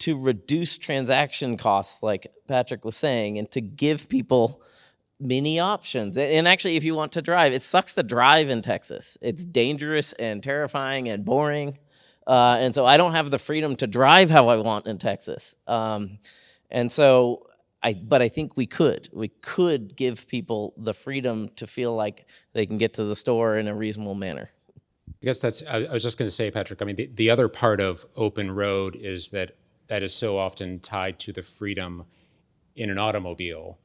to reduce transaction costs, like Patrick was saying, and to give people many options. And actually, if you want to drive, it sucks to drive in Texas. It's dangerous and terrifying and boring. And so I don't have the freedom to drive how I want in Texas. And so but I think we could give people the freedom to feel like they can get to the store in a reasonable manner. I guess I was just going to say, Patrick, I mean, the other part of open road is that is so often tied to the freedom in an automobile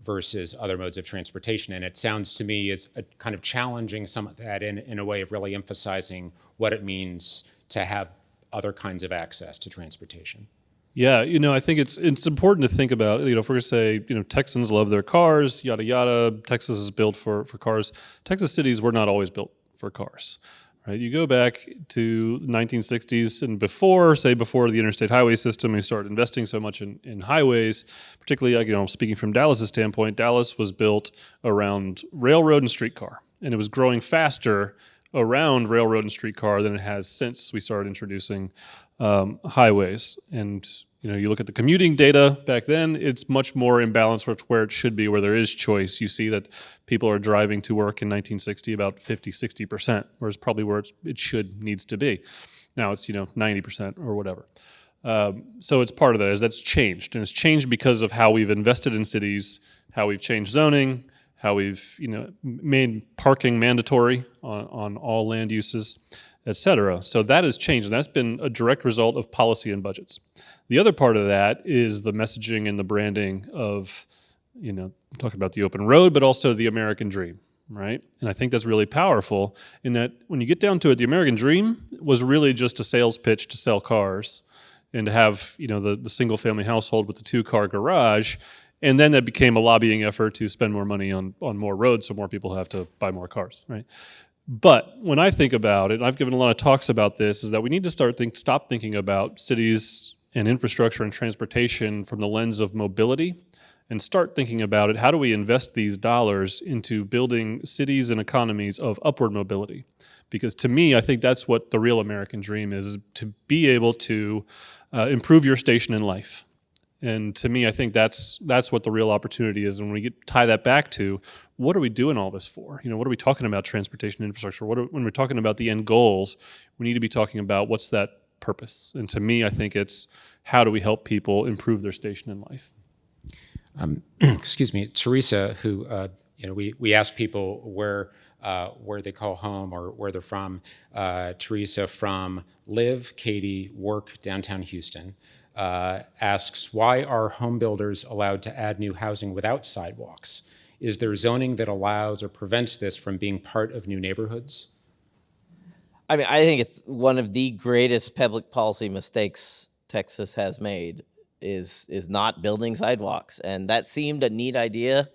versus other modes of transportation. And it sounds to me as a kind of challenging some of that in a way of really emphasizing what it means to have other kinds of access to transportation. Yeah, I think it's important to think about, if we're going to say, Texans love their cars, yada, yada, Texas is built for cars. Texas cities were not always built for cars, right? You go back to the 1960s and before the interstate highway system, we started investing so much in highways, particularly, speaking from Dallas's standpoint, Dallas was built around railroad and streetcar, and it was growing faster around railroad and streetcar than it has since we started introducing highways. And you look at the commuting data back then, it's much more imbalanced with where it should be, where there is choice. You see that people are driving to work in 1960 about 50-60%, whereas probably where it needs to be. Now it's 90% or whatever. So it's part of that, that's changed, and it's changed because of how we've invested in cities, how we've changed zoning, how we've made parking mandatory on all land uses, et cetera. So that has changed, and that's been a direct result of policy and budgets. The other part of that is the messaging and the branding of, talking about the open road, but also the American dream, right? And I think that's really powerful in that when you get down to it, the American dream was really just a sales pitch to sell cars and to have, the single-family household with the two-car garage. And then that became a lobbying effort to spend more money on more roads so more people have to buy more cars, right? But when I think about it, and I've given a lot of talks about this, is that we need to stop thinking about cities and infrastructure and transportation from the lens of mobility and start thinking about it, how do we invest these dollars into building cities and economies of upward mobility? Because to me, I think that's what the real American dream is to be able to improve your station in life. And to me, I think that's what the real opportunity is. And when we tie that back to what are we doing all this for? What are we talking about transportation infrastructure? When we're talking about the end goals, we need to be talking about what's that purpose. And to me, I think it's how do we help people improve their station in life? Excuse me, Teresa, who we ask people where they call home or where they're from. Teresa from live, Katie, work, downtown Houston, asks, why are home builders allowed to add new housing without sidewalks? Is there zoning that allows or prevents this from being part of new neighborhoods? I mean, I think it's one of the greatest public policy mistakes Texas has made is not building sidewalks. And that seemed a neat idea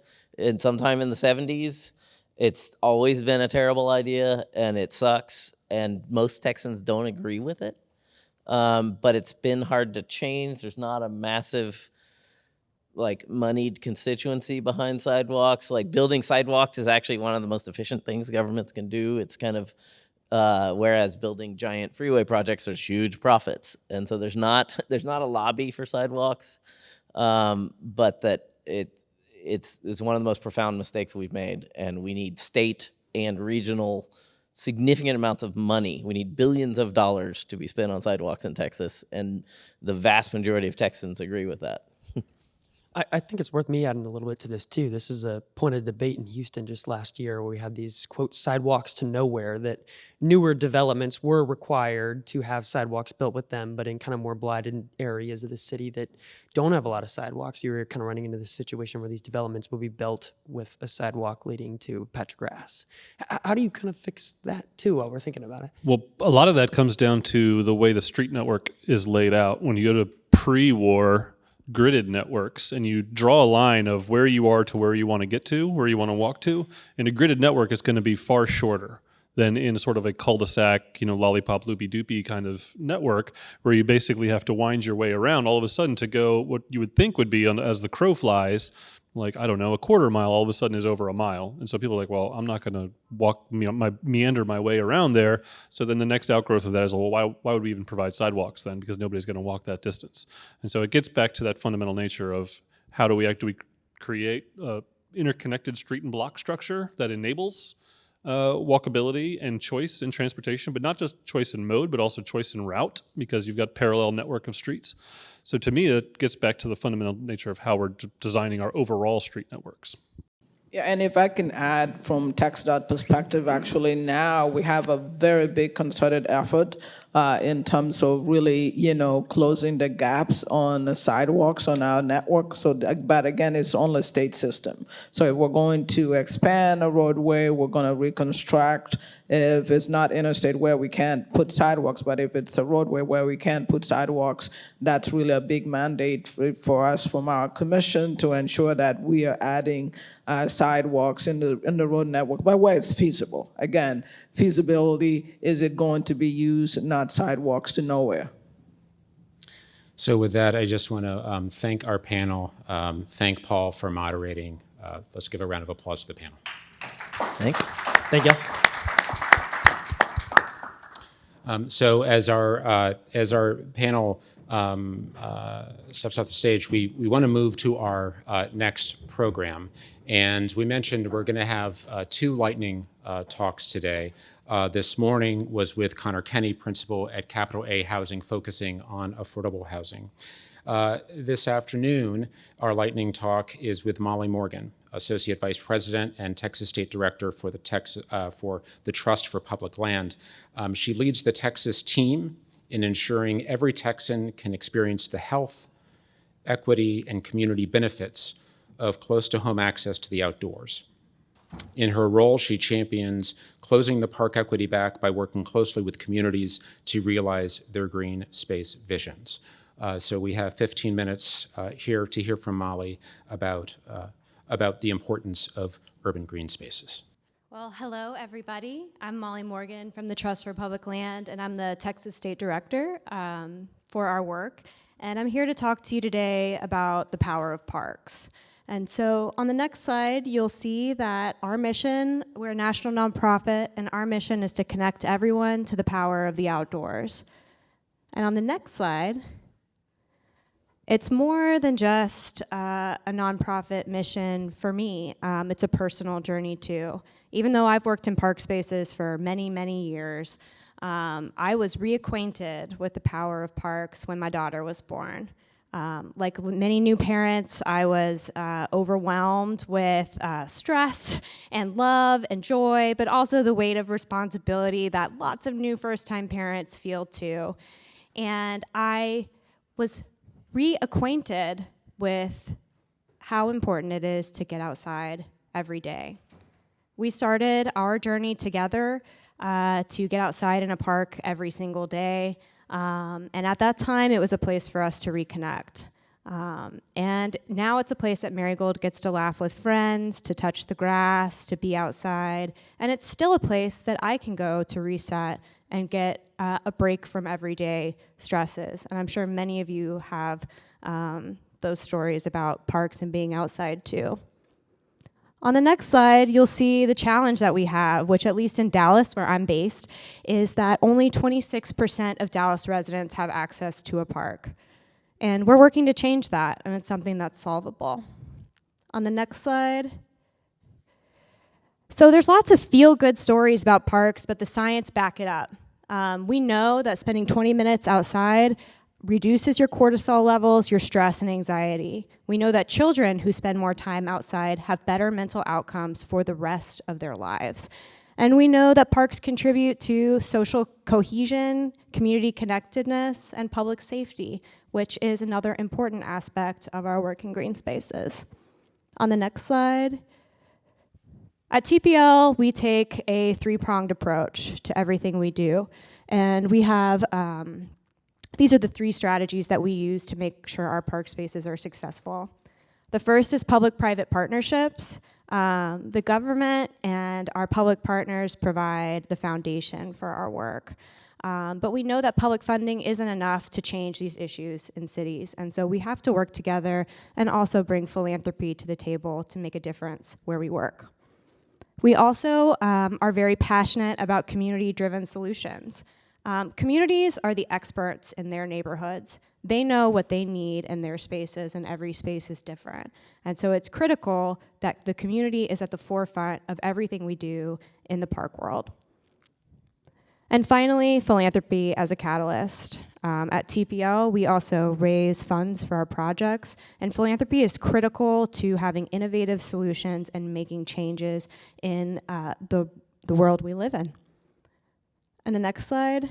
sometime in the 70s. It's always been a terrible idea, and it sucks, and most Texans don't agree with it. But it's been hard to change. There's not a massive, moneyed constituency behind sidewalks. Building sidewalks is actually one of the most efficient things governments can do. It's kind of, whereas building giant freeway projects, there's huge profits. And so there's not a lobby for sidewalks, but that it's one of the most profound mistakes we've made, and we need state and regional significant amounts of money. We need billions of dollars to be spent on sidewalks in Texas, and the vast majority of Texans agree with that. I think it's worth me adding a little bit to this too. This was a point of debate in Houston just last year where we had these, quote, sidewalks to nowhere, that newer developments were required to have sidewalks built with them, but in kind of more blighted areas of the city that don't have a lot of sidewalks, you were kind of running into this situation where these developments will be built with a sidewalk leading to a patch of grass. How do you kind of fix that too while we're thinking about it? Well, a lot of that comes down to the way the street network is laid out. When you go to pre-war gridded networks and you draw a line of where you are to where you want to get to, where you want to walk to, in a gridded network is going to be far shorter than in sort of a cul-de-sac, lollipop loopy-doopy kind of network where you basically have to wind your way around all of a sudden to go what you would think would be, as the crow flies, a quarter mile all of a sudden is over a mile. And so people are like, well, I'm not going to meander my way around there. So then the next outgrowth of that is, well, why would we even provide sidewalks then? Because nobody's going to walk that distance. And so it gets back to that fundamental nature of how do we create interconnected street and block structure that enables walkability and choice in transportation, but not just choice in mode, but also choice in route, because you've got parallel network of streets. So to me, it gets back to the fundamental nature of how we're designing our overall street networks. Yeah, and if I can add from TxDOT perspective, actually now we have a very big concerted effort in terms of really, closing the gaps on the sidewalks on our network. So, but again, it's on the state system. So if we're going to expand a roadway, we're going to reconstruct. If it's not interstate where we can't put sidewalks, but if it's a roadway where we can put sidewalks, that's really a big mandate for us from our commission to ensure that we are adding sidewalks in the road network, but where it's feasible. Again, feasibility, is it going to be used, not sidewalks to nowhere? So with that, I just want to thank our panel, thank Paul for moderating. Let's give a round of applause to the panel. Thanks. Thank you. So as our panel steps off the stage, we want to move to our next program. And we mentioned we're going to have two lightning talks today. This morning was with Connor Kenny, principal at Capital A Housing, focusing on affordable housing. This afternoon, our lightning talk is with Molly Morgan, Associate Vice President and Texas State Director for the Trust for Public Land. She leads the Texas team in ensuring every Texan can experience the health, equity, and community benefits of close-to-home access to the outdoors. In her role, she champions closing the park equity gap by working closely with communities to realize their green space visions. So we have 15 minutes here to hear from Molly about the importance of urban green spaces. Well, hello, everybody. I'm Molly Morgan from the Trust for Public Land, and I'm the Texas State Director for our work. And I'm here to talk to you today about the power of parks. And so on the next slide, you'll see that our mission, we're a national nonprofit, and our mission is to connect everyone to the power of the outdoors. And on the next slide, it's more than just a nonprofit mission for me. It's a personal journey too. Even though I've worked in park spaces for many, many years, I was reacquainted with the power of parks when my daughter was born. Like many new parents, I was overwhelmed with stress and love and joy, but also the weight of responsibility that lots of new first-time parents feel too. And I was reacquainted with how important it is to get outside every day. We started our journey together to get outside in a park every single day. And at that time, it was a place for us to reconnect. And now it's a place that Marigold gets to laugh with friends, to touch the grass, to be outside. And it's still a place that I can go to reset and get a break from everyday stresses. And I'm sure many of you have those stories about parks and being outside too. On the next slide, you'll see the challenge that we have, which at least in Dallas, where I'm based, is that only 26% of Dallas residents have access to a park. And we're working to change that, and it's something that's solvable. On the next slide. So there's lots of feel-good stories about parks, but the science back it up. We know that spending 20 minutes outside reduces your cortisol levels, your stress and anxiety. We know that children who spend more time outside have better mental outcomes for the rest of their lives. And we know that parks contribute to social cohesion, community connectedness, and public safety, which is another important aspect of our work in green spaces. On the next slide. At TPL, we take a three-pronged approach to everything we do. And we have these are the three strategies that we use to make sure our park spaces are successful. The first is public-private partnerships. The government and our public partners provide the foundation for our work. But we know that public funding isn't enough to change these issues in cities. And so we have to work together and also bring philanthropy to the table to make a difference where we work. We also are very passionate about community-driven solutions. Communities are the experts in their neighborhoods. They know what they need in their spaces, and every space is different. And so it's critical that the community is at the forefront of everything we do in the park world. And finally, philanthropy as a catalyst. At TPL, we also raise funds for our projects, and philanthropy is critical to having innovative solutions and making changes in the world we live in. And the next slide.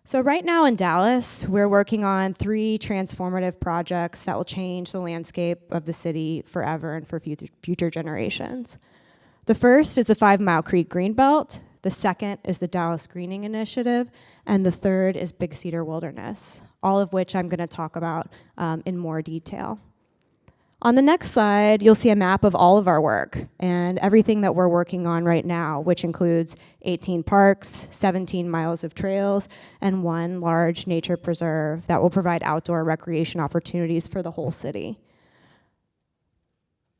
So right now in Dallas, we're working on 3 transformative projects that will change the landscape of the city forever and for future generations. The first is the 5 Mile Creek Greenbelt. The second is the Dallas Greening Initiative. And the third is Big Cedar Wilderness, all of which I'm going to talk about in more detail. On the next slide, you'll see a map of all of our work and everything that we're working on right now, which includes 18 parks, 17 miles of trails, and 1 large nature preserve that will provide outdoor recreation opportunities for the whole city.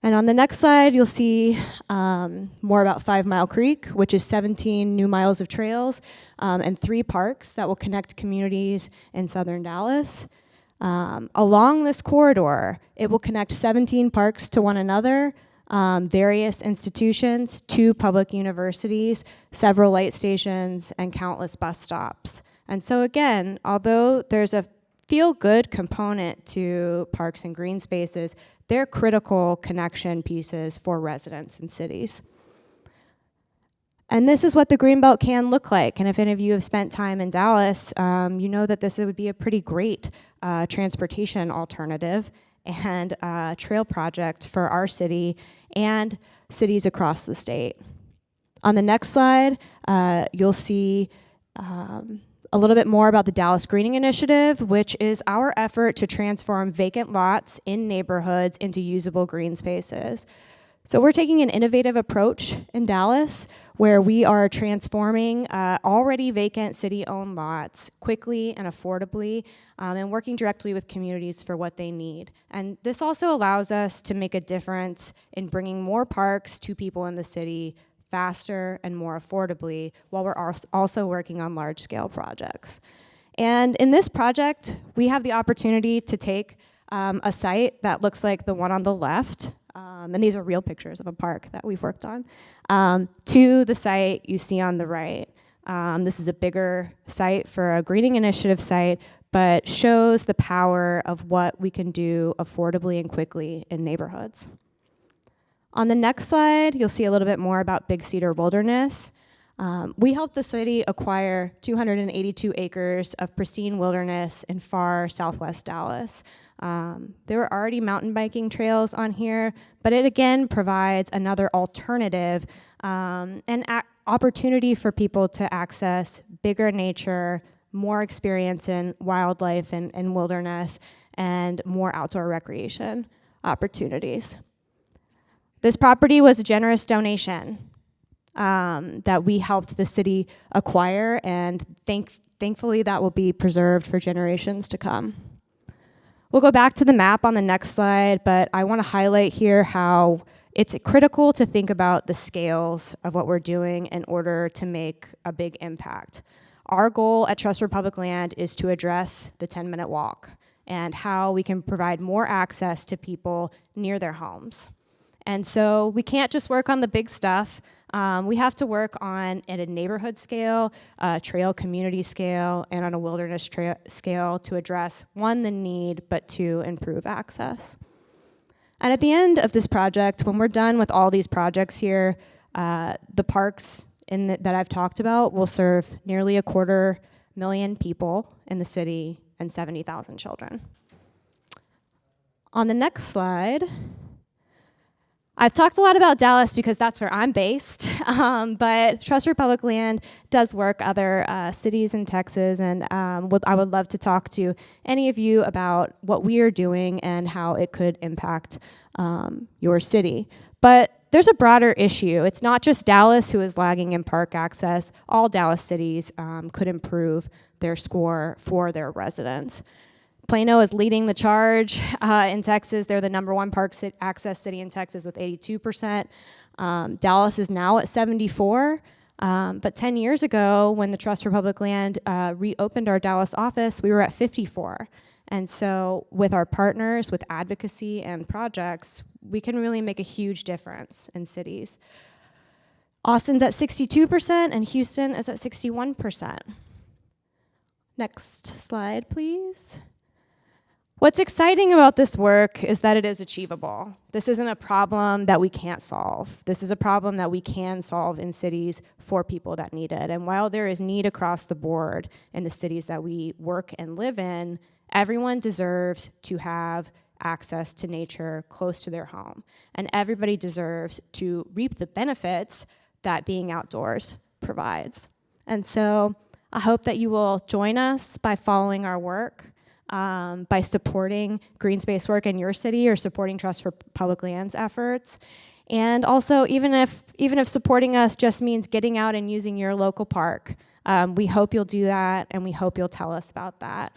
And on the next slide, you'll see more about 5 Mile Creek, which is 17 new miles of trails and 3 parks that will connect communities in southern Dallas. Along this corridor, it will connect 17 parks to one another, various institutions, 2 public universities, several light stations, and countless bus stops. And so again, although there's a feel-good component to parks and green spaces, they're critical connection pieces for residents and cities. And this is what the Greenbelt can look like. And if any of you have spent time in Dallas, you know that this would be a pretty great transportation alternative and trail project for our city and cities across the state. On the next slide, you'll see a little bit more about the Dallas Greening Initiative, which is our effort to transform vacant lots in neighborhoods into usable green spaces. So we're taking an innovative approach in Dallas where we are transforming already vacant city-owned lots quickly and affordably and working directly with communities for what they need. And this also allows us to make a difference in bringing more parks to people in the city faster and more affordably while we're also working on large-scale projects. And in this project, we have the opportunity to take a site that looks like the one on the left, and these are real pictures of a park that we've worked on, to the site you see on the right. This is a bigger site for a greening initiative site, but shows the power of what we can do affordably and quickly in neighborhoods. On the next slide, you'll see a little bit more about Big Cedar Wilderness. We helped the city acquire 282 acres of pristine wilderness in far southwest Dallas. There were already mountain biking trails on here, but it again provides another alternative and opportunity for people to access bigger nature, more experience in wildlife and wilderness, and more outdoor recreation opportunities. This property was a generous donation that we helped the city acquire, and thankfully that will be preserved for generations to come. We'll go back to the map on the next slide, but I want to highlight here how it's critical to think about the scales of what we're doing in order to make a big impact. Our goal at Trust for Public Land is to address the 10-minute walk and how we can provide more access to people near their homes. And so we can't just work on the big stuff. We have to work on at a neighborhood scale, a trail community scale, and on a wilderness scale to address, one, the need, but two, improve access. And at the end of this project, when we're done with all these projects here, the parks that I've talked about will serve nearly 250,000 people in the city and 70,000 children. On the next slide, I've talked a lot about Dallas because that's where I'm based, but Trust for Public Land does work other cities in Texas, and I would love to talk to any of you about what we are doing and how it could impact your city. But there's a broader issue. It's not just Dallas who is lagging in park access. All Dallas cities could improve their score for their residents. Plano is leading the charge in Texas. They're the #1 park access city in Texas with 82%. Dallas is now at 74%. But 10 years ago, when the Trust for Public Land reopened our Dallas office, we were at 54%. And so with our partners, with advocacy and projects, we can really make a huge difference in cities. Austin's at 62% and Houston is at 61%. Next slide, please. What's exciting about this work is that it is achievable. This isn't a problem that we can't solve. This is a problem that we can solve in cities for people that need it. And while there is need across the board in the cities that we work and live in, everyone deserves to have access to nature close to their home. And everybody deserves to reap the benefits that being outdoors provides. And so I hope that you will join us by following our work, by supporting green space work in your city or supporting Trust for Public Lands efforts. And also, even if supporting us just means getting out and using your local park, we hope you'll do that, and we hope you'll tell us about that.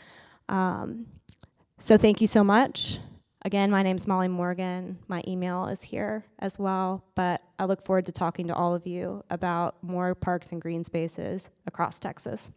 So thank you so much. Again, my name's Molly Morgan. My email is here as well, but I look forward to talking to all of you about more parks and green spaces across Texas.